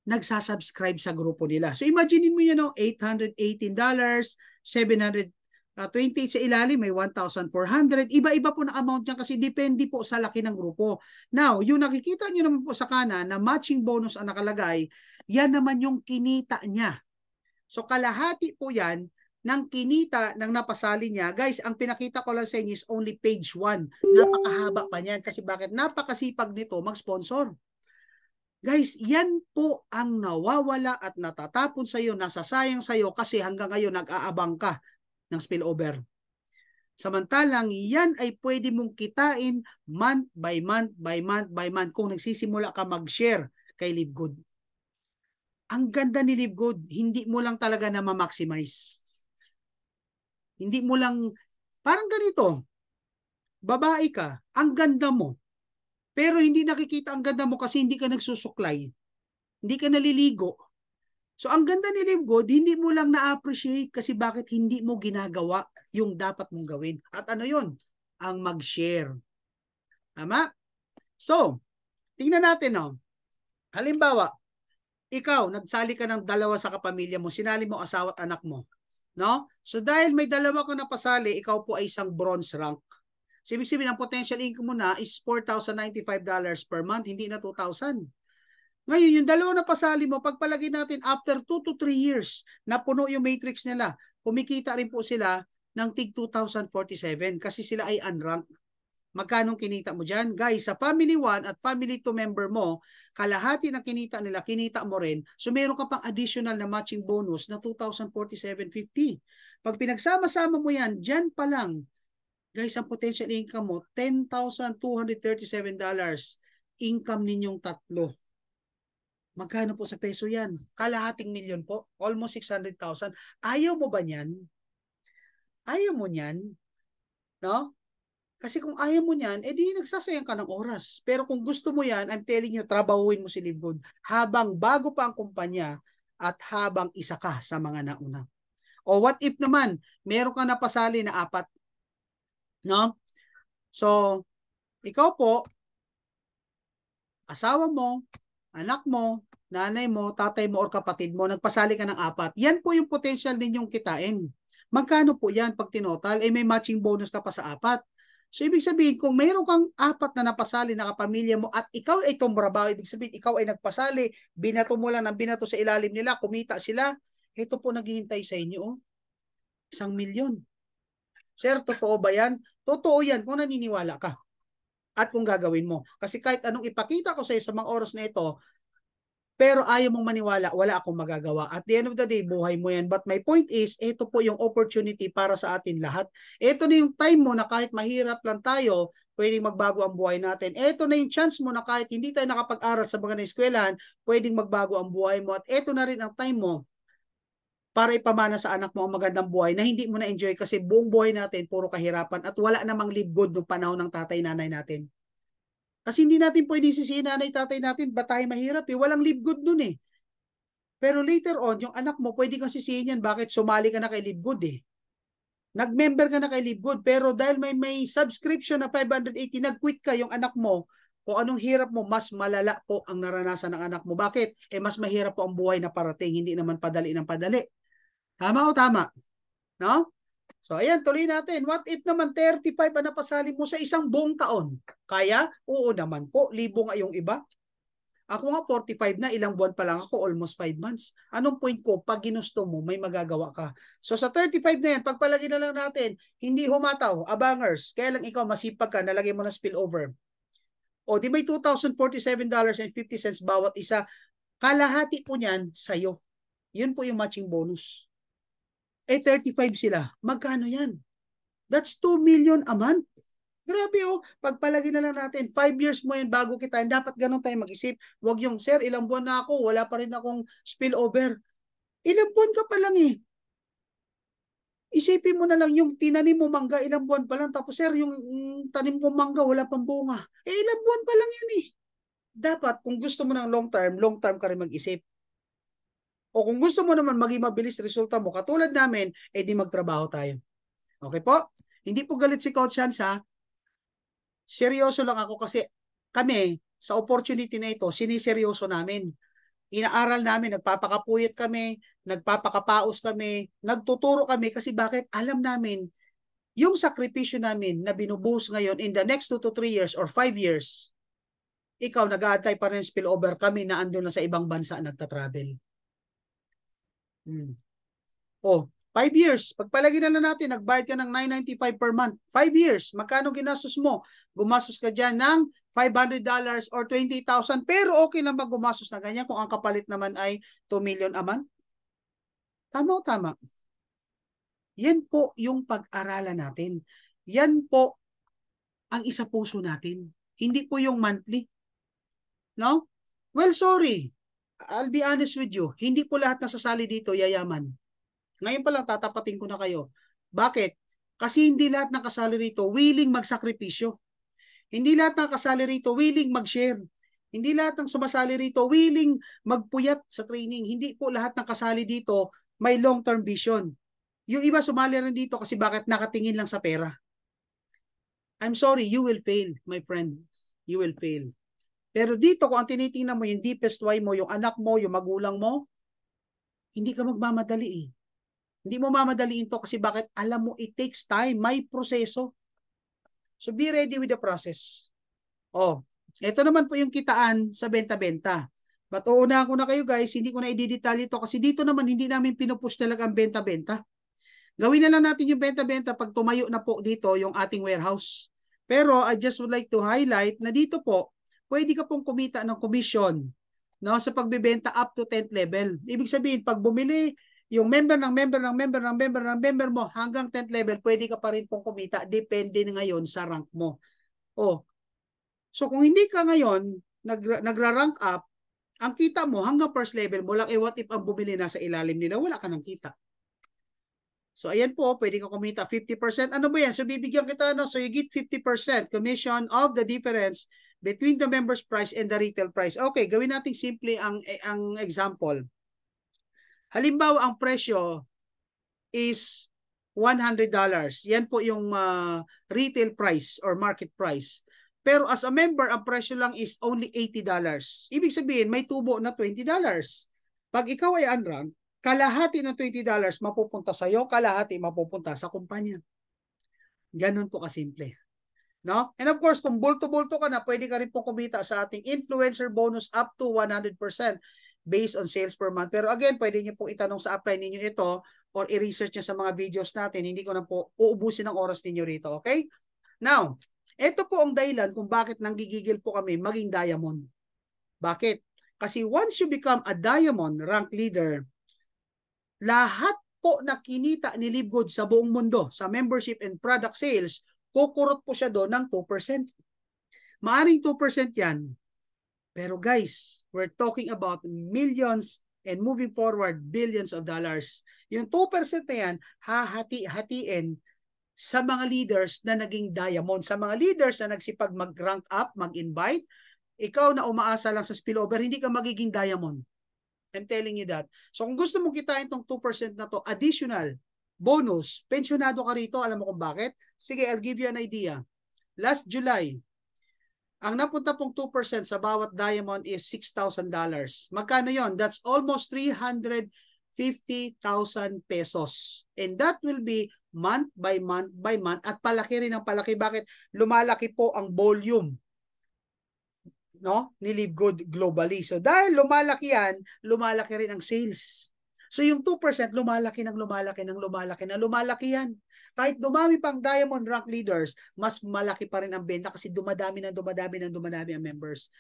nagsasubscribe sa grupo nila. So imagine mo yun, no? $818, $728 sa ilalim, may 1,400. Iba-iba po na amount niya kasi depende po sa laki ng grupo. Now, yung nakikita niyo naman po sa kanan na matching bonus ang nakalagay, yan naman yung kinita niya. So kalahati po yan ng kinita ng napasali niya. Guys, ang pinakita ko lang sa inyo is only page 1. Napakahaba pa niyan kasi bakit? Napakasipag nito mag-sponsor. Guys, yan po ang nawawala at natatapon sa iyo, nasasayang sa iyo kasi hanggang ngayon nag-aabang ka ng spillover. Samantalang yan ay pwede mong kitain month by month by month by month kung nagsisimula ka mag-share kay Livegood. Ang ganda ni Livegood, hindi mo lang talaga na ma-maximize. Hindi mo lang, parang ganito, babae ka, ang ganda mo, pero hindi nakikita ang ganda mo kasi hindi ka nagsusuklay, hindi ka naliligo. So ang ganda ni Livegood, hindi mo lang na-appreciate kasi bakit hindi mo ginagawa yung dapat mong gawin. At ano yun? Ang mag-share. Tama? So, tingnan natin, no? Halimbawa, ikaw, nagsali ka ng 2 sa kapamilya mo, sinali mo asawa at anak mo. No? So dahil may 2 ka napasali, ikaw po ay isang bronze rank. So ibig sabihin, ang potential income mo na is $4,095 per month, hindi na 2,000. Ngayon, yung 2 na pasali mo, pagpalagay natin after 2 to 3 years na puno yung matrix nila, kumikita rin po sila ng tig 2,047 kasi sila ay unranked. Magkano kinita mo dyan? Guys, sa family 1 at family 2 member mo, kalahati ng kinita nila, kinita mo rin. So meron ka pang additional na matching bonus na 2,047.50. Pag pinagsama-sama mo yan, dyan pa lang, guys, ang potential income mo, $10,237. Income ninyong 3. Magkano po sa peso yan? Kalahating milyon po. Almost 600,000. Ayaw mo ba niyan? Ayaw mo niyan? No? Kasi kung ayaw mo niyan, edi nagsasayang ka ng oras. Pero kung gusto mo yan, I'm telling you, trabahuin mo si Livegood habang bago pa ang kumpanya at habang isa ka sa mga nauna. O what if naman, meron ka napasali na 4. No? So, ikaw po, asawa mo, anak mo, nanay mo, tatay mo, or kapatid mo, nagpasali ka ng 4. Yan po yung potential ninyong kitain. Magkano po yan pag tinotal? Eh may matching bonus ka pa sa 4. So, ibig sabihin, kung mayroon kang 4 na napasali na kapamilya mo at ikaw ay tumrabaho, ibig sabihin, ikaw ay nagpasali, binato mo lang ng binato sa ilalim nila, kumita sila, ito po naghihintay sa inyo, oh. 1 milyon. Sir, totoo ba yan? Totoo yan kung naniniwala ka at kung gagawin mo. Kasi kahit anong ipakita ko sa iyo sa mga oras na ito, pero ayaw mong maniwala, wala akong magagawa. At the end of the day, buhay mo yan. But my point is, ito po yung opportunity para sa atin lahat. Ito na yung time mo na kahit mahirap lang tayo, pwedeng magbago ang buhay natin. Ito na yung chance mo na kahit hindi tayo nakapag-aral sa mga eskwelahan, pwedeng magbago ang buhay mo. At ito na rin ang time mo para ipamana sa anak mo ang magandang buhay na hindi mo na-enjoy kasi buong buhay natin puro kahirapan at wala namang live good nung panahon ng tatay nanay natin. Kasi hindi natin pwedeng sisihin nanay tatay natin, ba't tayo mahirap eh? Walang live good nun eh. Pero later on, yung anak mo, pwede kang sisihin yan, bakit sumali ka na kay Live Good eh. Nag-member ka na kay Live Good, pero dahil may subscription na 580, nag-quit ka yung anak mo, kung anong hirap mo, mas malala po ang naranasan ng anak mo. Bakit? Eh mas mahirap po ang buhay na parating, hindi naman padali ng padali. Tama o tama? No? So ayan, tuloy natin. What if naman 35 ang napasali mo sa isang buong taon? Kaya? Oo naman po. Libo nga yung iba. Ako nga 45 na, ilang buwan pa lang ako, almost 5 months. Anong point ko? Pag ginusto mo, may magagawa ka. So sa 35 na yan, pagpalagay na lang natin, hindi humataw, abangers, kaya lang ikaw masipag ka, nalagay mo na spillover. O di may $2,047.50 bawat isa. Kalahati po niyan sa'yo. Yun po yung matching bonus. Eh 35 sila. Magkano yan? That's 2 million a month. Grabe oh, pagpalagi na lang natin, 5 years mo yan bago kita, dapat ganun tayo mag-isip. Huwag yung, sir, ilang buwan na ako, wala pa rin akong spillover. Ilang buwan ka pa lang eh. Isipin mo na lang yung tinanim mo mangga, ilang buwan pa lang, tapos sir, yung tanim ko mangga, wala pang bunga. Eh, ilang buwan pa lang yun eh. Dapat, kung gusto mo ng long term ka rin mag-isip. O kung gusto mo naman maging mabilis resulta mo, katulad namin, eh di magtrabaho tayo. Okay po? Hindi po galit si Coach Hans ha. Seryoso lang ako kasi kami, sa opportunity na ito, siniseryoso namin. Inaaral namin, nagpapakapuyat kami, nagpapakapaos kami, nagtuturo kami kasi bakit? Alam namin, yung sakripisyo namin na binubuhos ngayon in the next 2 to 3 years or 5 years, ikaw nag-aantay pa rin spillover, kami na andun na sa ibang bansa nagta-travel. Oh, 5 years. Pagpalagi na lang natin, nagbayad ka ng $995 per month. 5 years. Magkano ginastos mo? Gumastos ka dyan ng $500 or 20,000. Pero okay lang ba gumastos na ganyan kung ang kapalit naman ay 2 million a month? Tama o tama? Yan po yung pag-aralan natin. Yan po ang isa puso natin. Hindi po yung monthly. No? Well, sorry. I'll be honest with you. Hindi po lahat nasasali dito yayaman. Ngayon pa lang tatapatin ko na kayo. Bakit? Kasi hindi lahat ng kasali rito willing magsakripisyo. Hindi lahat ng kasali rito willing mag-share. Hindi lahat ng sumasali rito willing magpuyat sa training. Hindi po lahat ng kasali dito may long-term vision. Yung iba sumali rin dito kasi bakit nakatingin lang sa pera. I'm sorry, you will fail, my friend. You will fail. Pero dito kung ang tinitingnan mo, yung deepest why mo, yung anak mo, yung magulang mo, hindi ka magmamadali eh. Hindi mo mamadaliin to kasi bakit? Alam mo, it takes time. May proseso. So be ready with the process. Oh, ito naman po yung kitaan sa benta-benta. But uuna ko na kayo guys, hindi ko na i-detalye ito kasi dito naman hindi namin pinupush talaga ang benta-benta. Gawin na lang natin yung benta-benta pag tumayo na po dito yung ating warehouse. Pero I just would like to highlight na dito po, pwede ka pong kumita ng commission, no, sa pagbebenta up to 10th level. Ibig sabihin, pag bumili yung member mo hanggang 10th level, pwede ka pa rin pong kumita. Depende ngayon sa rank mo. Oh. So kung hindi ka ngayon nagra-rank up, ang kita mo hanggang first level mo lang, what if ang bumili na sa ilalim nila, wala ka nang kita. So ayan po, pwede ka kumita 50%. Ano ba yan? So bibigyan kita, no? So you get 50% commission of the difference between the member's price and the retail price. Okay, gawin natin simple ang example. Halimbawa, ang presyo is $100. Yan po yung retail price or market price. Pero as a member, ang presyo lang is only $80. Ibig sabihin, may tubo na $20. Pag ikaw ay unrank, kalahati ng $20 mapupunta sa iyo, kalahati mapupunta sa kumpanya. Ganun po kasimple. No? And of course, kung bulto-bulto ka na, pwede ka rin po kumita sa ating influencer bonus up to 100%. based on sales per month. Pero again, pwede nyo pong itanong sa upline ninyo ito or i-research nyo sa mga videos natin. Hindi ko na po uubusin ang oras ninyo rito. Okay? Now, ito po ang dahilan kung bakit nanggigigil po kami maging diamond. Bakit? Kasi once you become a diamond rank leader, lahat po na kinita ni LiveGood sa buong mundo, sa membership and product sales, kukurot po siya doon ng 2%. Maaring 2% yan. Pero guys, we're talking about millions and moving forward, billions of dollars. Yung 2% na yan, hahati-hatiin sa mga leaders na naging diamond, sa mga leaders na nagsipag mag-rank up, mag-invite. Ikaw na umaasa lang sa spillover, hindi ka magiging diamond. I'm telling you that. So kung gusto mong kitain itong 2% na to, additional, bonus, pensionado ka rito, alam mo kung bakit? Sige, I'll give you an idea. Last July, ang napunta pong 2% sa bawat diamond is $6,000. Magkano yon? That's almost 350,000 pesos. And that will be month by month by month at palaki rin ang palaki. Bakit? Lumalaki po ang volume, no, ni LiveGood globally. So dahil lumalaki yan, lumalaki rin ang sales. So yung 2% lumalaki yan. Kahit dumami pang diamond rank leaders, mas malaki pa rin ang benta kasi dumadami ang members.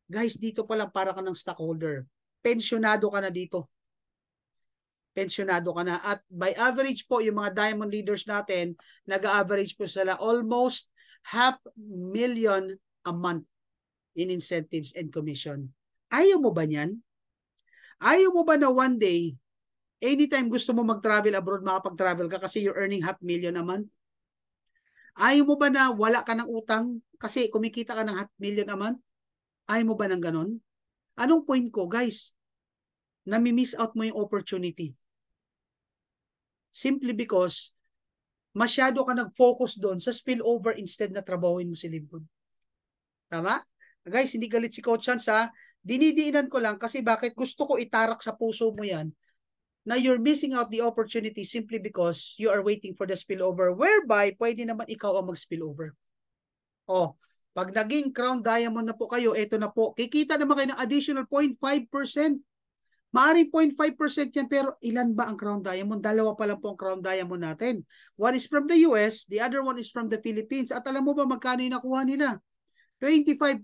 Guys, dito pa lang para ka ng stockholder. Pensionado ka na dito. Pensionado ka na. At by average po, yung mga diamond leaders natin, nag-average po sila almost $500,000 a month in incentives and commission. Ayaw mo ba niyan? Ayaw mo ba na one day, anytime gusto mo mag-travel abroad, makapag-travel ka kasi you're earning $500,000 a month? Ayaw mo ba na wala ka ng utang kasi kumikita ka ng $500,000 a month? Ayaw mo ba ng ganon? Anong point ko, guys? Nami-miss out mo yung opportunity. Simply because masyado ka nag-focus doon sa spillover instead na trabahuin mo si LiveGood. Tama? Guys, hindi galit si Coach Hans ha. Dinidiinan ko lang kasi bakit gusto ko itarak sa puso mo yan na you're missing out the opportunity simply because you are waiting for the spillover whereby pwede naman ikaw ang mag-spillover. Oh, pag naging crown diamond na po kayo, eto na po, kikita naman kayo ng additional 0.5%. Maaring 0.5% yan, pero ilan ba ang crown diamond? Dalawa pa lang po ang crown diamond natin. One is from the US, the other one is from the Philippines. At alam mo ba magkano yung nakuha nila? $25,000.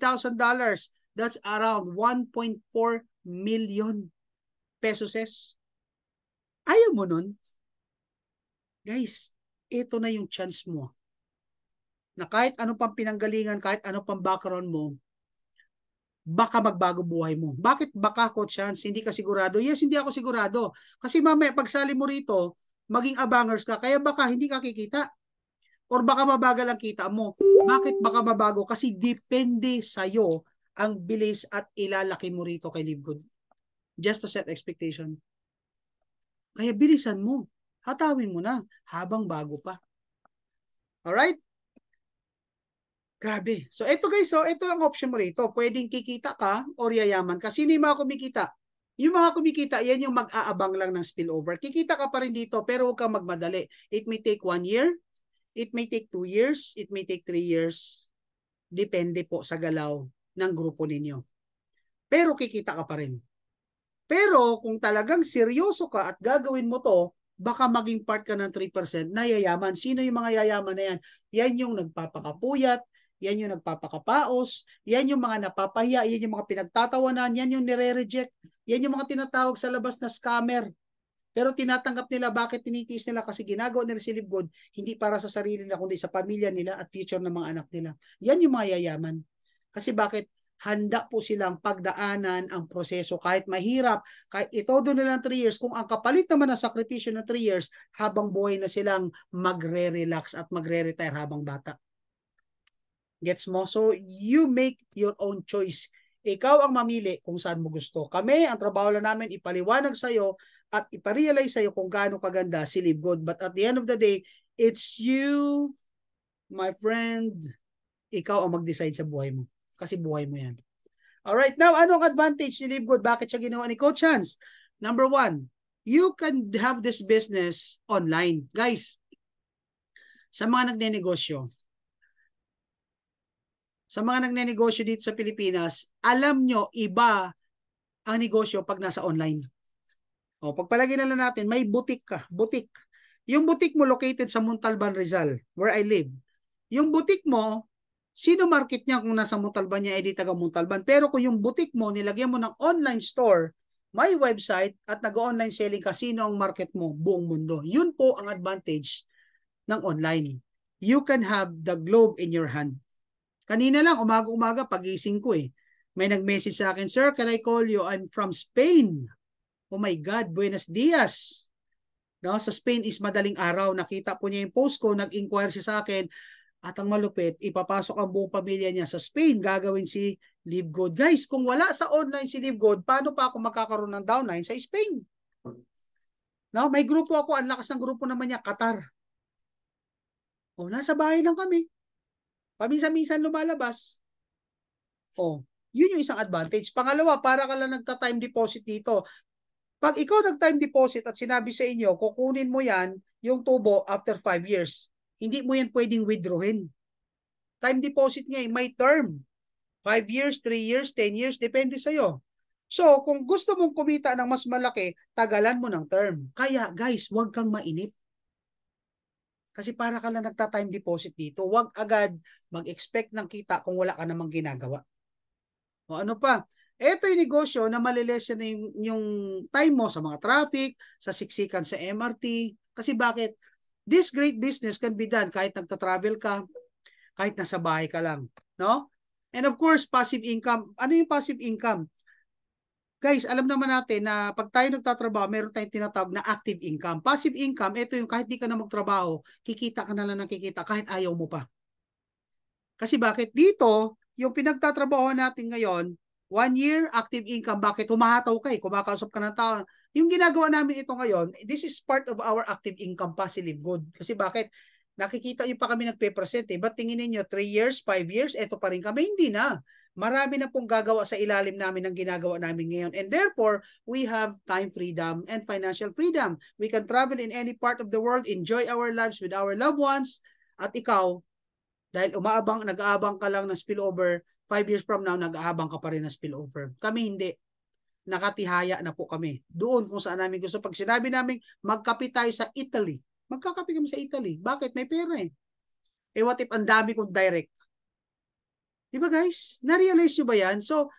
That's around 1.4 million pesos. Ayaw mo nun? Guys, ito na yung chance mo. Na kahit ano pang pinanggalingan, kahit ano pang background mo, baka magbago buhay mo. Bakit baka, Coach Hans? Hindi ka sigurado? Yes, hindi ako sigurado. Kasi mamaya, pagsali mo rito, maging abangers ka, kaya baka hindi ka kikita. Or baka mabagal ang kita mo. Bakit baka mabago? Kasi depende sa'yo ang bilis at ilalaki mo rito kay LiveGood. Just to set expectation. Kaya bilisan mo. Hatawin mo na habang bago pa. Alright? Grabe. So ito guys, so ito lang option mo rito. Pwedeng kikita ka or yayaman ka. Sino yung mga kumikita? Yung mga kumikita, yan yung mag-aabang lang ng spillover. Kikita ka pa rin dito pero huwag kang magmadali. It may take 1 year. It may take 2 years, it may take 3 years. Depende po sa galaw ng grupo ninyo. Pero kikita ka pa rin. Pero kung talagang seryoso ka at gagawin mo to, baka maging part ka ng 3% na yayaman. Sino yung mga yayaman na yan? Yan yung nagpapakapuyat, yan yung nagpapakapaos, yan yung mga napapahiya, yan yung mga pinagtatawanan, yan yung nire-reject, yan yung mga tinatawag sa labas na scammer. Pero tinatanggap nila, bakit tinitiis nila? Kasi ginagawa nila si LiveGood, hindi para sa sarili nila, kundi sa pamilya nila at future ng mga anak nila. Yan yung mga yayaman. Kasi bakit? Handa po silang pagdaanan ang proseso kahit mahirap, kahit itodo nila ng 3 years, kung ang kapalit naman ng sakripisyo ng 3 years, habang buhay na silang magre-relax at magre-retire habang bata. Gets mo? So, you make your own choice. Ikaw ang mamili kung saan mo gusto. Kami, ang trabaho lang namin, ipaliwanag sa'yo at iparealize sa'yo kung gaano kaganda si LiveGood. But at the end of the day, it's you, my friend, ikaw ang mag-decide sa buhay mo. Kasi buhay mo yan. Alright, now, anong advantage ni LiveGood? Bakit siya ginawa ni Coach Hans? Number 1, you can have this business online. Guys, sa mga nagnenegosyo, dito sa Pilipinas, alam nyo, iba ang negosyo pag nasa online. O, pagpalagay na lang natin, may butik ka, butik. Yung butik mo located sa Montalban, Rizal, where I live. Yung butik mo, sino market niya kung nasa Montalban niya, edi taga Montalban. Pero kung yung butik mo, nilagyan mo ng online store, may website, at nag-online selling ka, sino ang market mo? Buong mundo. Yun po ang advantage ng online. You can have the globe in your hand. Kanina lang, umaga-umaga, pagising ko may nag-message sa akin, "Sir, can I call you? I'm from Spain." Oh my God, buenos dias. No, sa Spain is madaling araw. Nakita po niya yung post ko, nag-inquire siya sa akin, at ang malupit, ipapasok ang buong pamilya niya sa Spain, gagawin si Live Good. Guys, kung wala sa online si Live Good, paano pa ako magkakaroon ng downline sa Spain? No, may grupo ako, ang lakas ng grupo naman niya, Qatar. Oh, nasa bahay lang kami. Paminsan-minsan lumalabas. Oh, yun yung isang advantage. Pangalawa, para ka lang nagta-time deposit dito. Pag ikaw nag-time deposit at sinabi sa inyo, kukunin mo yan, yung tubo after 5 years. Hindi mo yan pwedeng withdrawin. Time deposit nga may term. 5 years, 3 years, 10 years, depende sa'yo. So, kung gusto mong kumita ng mas malaki, tagalan mo ng term. Kaya guys, huwag kang mainip. Kasi para ka lang nagta-time deposit dito, huwag agad mag-expect ng kita kung wala ka namang ginagawa. O ano pa? Ito yung negosyo na malilesen na yung time mo sa mga traffic, sa siksikan sa MRT. Kasi bakit? This great business can be done kahit nagta-travel ka, kahit nasa bahay ka lang. No? And of course, passive income. Ano yung passive income? Guys, alam naman natin na pag tayo nagtatrabaho, meron tayong tinatawag na active income. Passive income, ito yung kahit di ka na magtrabaho, kikita ka na lang ng kikita kahit ayaw mo pa. Kasi bakit? Dito, yung pinagtatrabaho natin ngayon, 1 year, active income, bakit? Humahataw ka kumakausap ka ng tao. Yung ginagawa namin ito ngayon, this is part of our active income passive good. Kasi bakit? Nakikita nyo pa kami nagpe-present Ba't tingin niyo 3 years, 5 years, eto pa rin kami? Hindi na. Marami na pong gagawa sa ilalim namin ng ginagawa namin ngayon. And therefore, we have time freedom and financial freedom. We can travel in any part of the world, enjoy our lives with our loved ones. At ikaw, dahil nag-aabang ka lang ng spillover, 5 years from now, nag-aabang ka pa rin ng spillover. Kami hindi. Nakatihaya na po kami. Doon kung saan namin gusto. Pag sinabi namin, magkape tayo sa Italy. Magkakape kami sa Italy. Bakit? May pera what if ang dami kong direct? Diba guys? Na-realize nyo ba yan? So,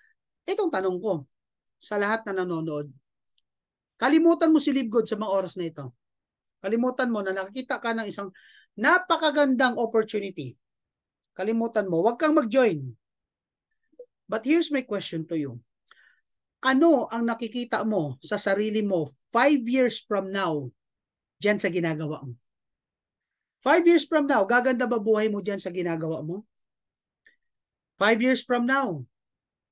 itong tanong ko sa lahat na nanonood. Kalimutan mo si Live Good sa mga oras na ito. Kalimutan mo na nakikita ka ng isang napakagandang opportunity. Kalimutan mo. Huwag kang mag-join. But here's my question to you. Ano ang nakikita mo sa sarili mo 5 years from now dyan sa ginagawa mo? 5 years from now, gaganda ba buhay mo dyan sa ginagawa mo? 5 years from now,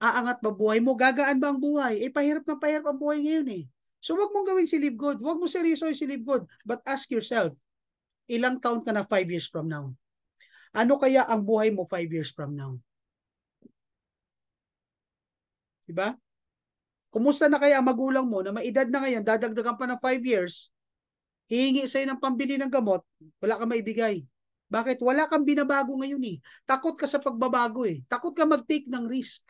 aangat ba buhay mo? Gagaan ba ang buhay? Pahirap na pahirap ang buhay ngayon So wag mong gawin si Live Good. Wag mo seryoso si Live Good. But ask yourself, ilang taon ka na 5 years from now? Ano kaya ang buhay mo 5 years from now? Diba? Kumusta na kaya ang magulang mo na maedad na ngayon, dadagdagan pa ng 5 years, hihingi sa'yo ng pambili ng gamot, wala kang maibigay. Bakit? Wala kang binabago ngayon Takot ka sa pagbabago Takot ka mag-take ng risk.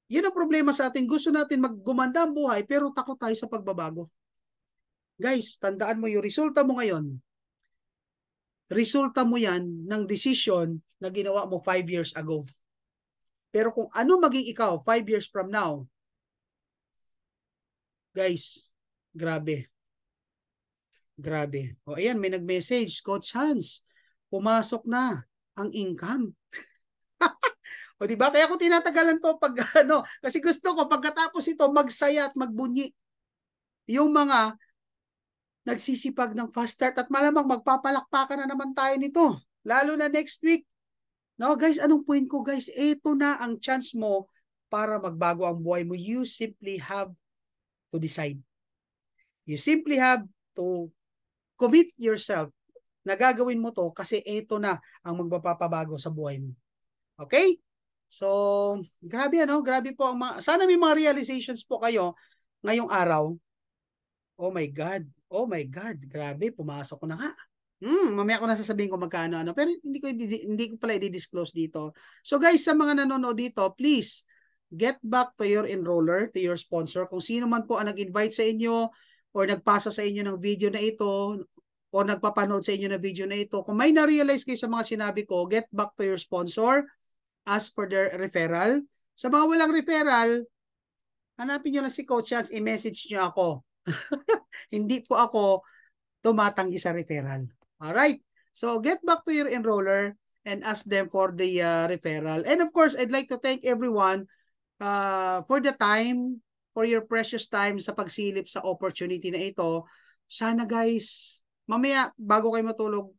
Yun ang problema sa atin. Gusto natin maggumanda ang buhay pero takot tayo sa pagbabago. Guys, tandaan mo yung resulta mo ngayon. Resulta mo yan ng decision na ginawa mo 5 years ago. Pero kung ano maging ikaw 5 years from now, guys, grabe. Grabe. O ayan, may nag-message, Coach Hans, pumasok na ang income. O diba? Kaya ako tinatagalan to pag kasi gusto ko pagkatapos ito magsaya at magbunyi. Yung mga nagsisipag ng fast start at malamang magpapalakpakan na naman tayo nito. Lalo na next week. No, guys, anong point ko, guys? Ito na ang chance mo para magbago ang buhay mo. You simply have to decide. You simply have to commit yourself na gagawin mo to kasi ito na ang magpapabago sa buhay mo. Okay? So, grabe grabe po ang sana may mga realizations po kayo ngayong araw. Oh my God. Oh my God. Grabe, pumasok ko na nga. Mamaya ko na sasabihin ko magkano pero hindi ko pala i-disclose dito. So guys, sa mga nanonood dito, please get back to your enroller, to your sponsor. Kung sino man po ang nag-invite sa inyo or nagpasa sa inyo ng video na ito o nagpapanood sa inyo ng video na ito, kung may na-realize kayo sa mga sinabi ko, get back to your sponsor, ask for their referral. Sa mga walang referral, hanapin nyo na si Coach Chance, i-message nyo ako. Hindi po ako tumatanggi sa referral. Alright, so get back to your enroller and ask them for the referral. And of course, I'd like to thank everyone for the time, for your precious time sa pagsilip sa opportunity na ito. Sana guys, mamaya bago kayo matulog,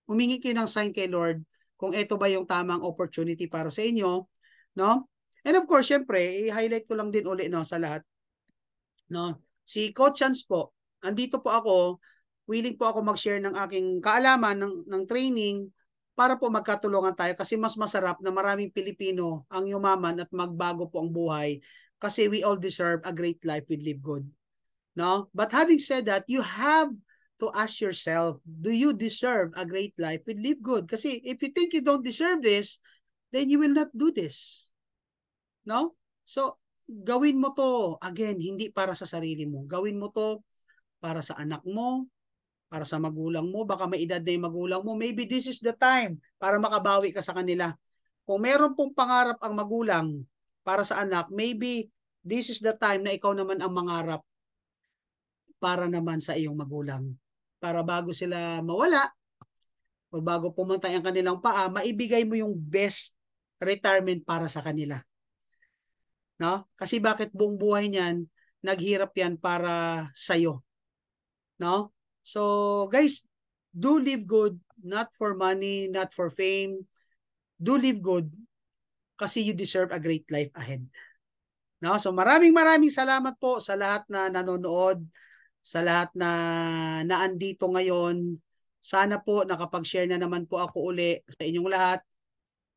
humingi kayo ng sign kay Lord kung ito ba yung tamang opportunity para sa inyo, no? And of course, syempre, i-highlight ko lang din uli, no, sa lahat. No? Si Coach Chance po, andito po ako, willing po ako mag-share ng aking kaalaman ng training para po magkatulungan tayo kasi mas masarap na maraming Pilipino ang yumaman at magbago po ang buhay kasi we all deserve a great life with Live Good. No? But having said that, you have to ask yourself, do you deserve a great life with Live Good? Kasi if you think you don't deserve this, then you will not do this. No? So, gawin mo to, again, hindi para sa sarili mo. Gawin mo to para sa anak mo, para sa magulang mo, baka may edad na yung magulang mo. Maybe this is the time para makabawi ka sa kanila. Kung meron pong pangarap ang magulang para sa anak, maybe this is the time na ikaw naman ang mangarap para naman sa iyong magulang. Para bago sila mawala, o bago pumantay ang kanilang paa, maibigay mo yung best retirement para sa kanila. No? Kasi bakit buong buhay niyan, naghirap yan para sa'yo. No? So, guys, do live good, not for money, not for fame. Do live good kasi you deserve a great life ahead. No? So, maraming salamat po sa lahat na nanonood, sa lahat na naandito ngayon. Sana po nakapag-share na naman po ako uli sa inyong lahat,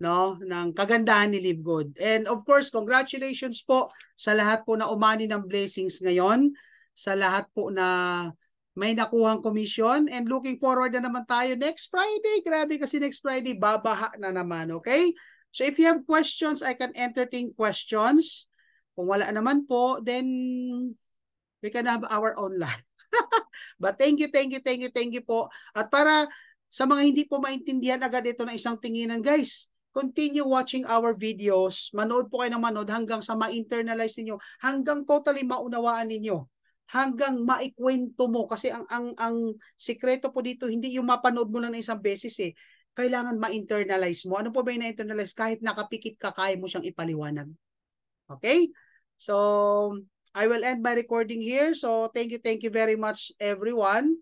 no, ng kagandahan ni Live Good. And of course, congratulations po sa lahat po na umani ng blessings ngayon, sa lahat po na may nakuhang commission, and looking forward na naman tayo next Friday. Grabe kasi next Friday, babaha na naman, okay? So if you have questions, I can entertain questions. Kung wala naman po, then we can have our own live. But thank you po. At para sa mga hindi po maintindihan agad ito na isang tinginan, guys, continue watching our videos. Manood po kayo ng manood hanggang sa ma-internalize ninyo, hanggang totally maunawaan ninyo, hanggang maikwento mo. Kasi ang sikreto po dito, hindi yung mapanood mo lang na isang beses eh. Kailangan ma-internalize mo. Ano po ba yung na-internalize? Kahit nakapikit ka, kaya mo siyang ipaliwanag. Okay? So, I will end my recording here. So, thank you very much everyone.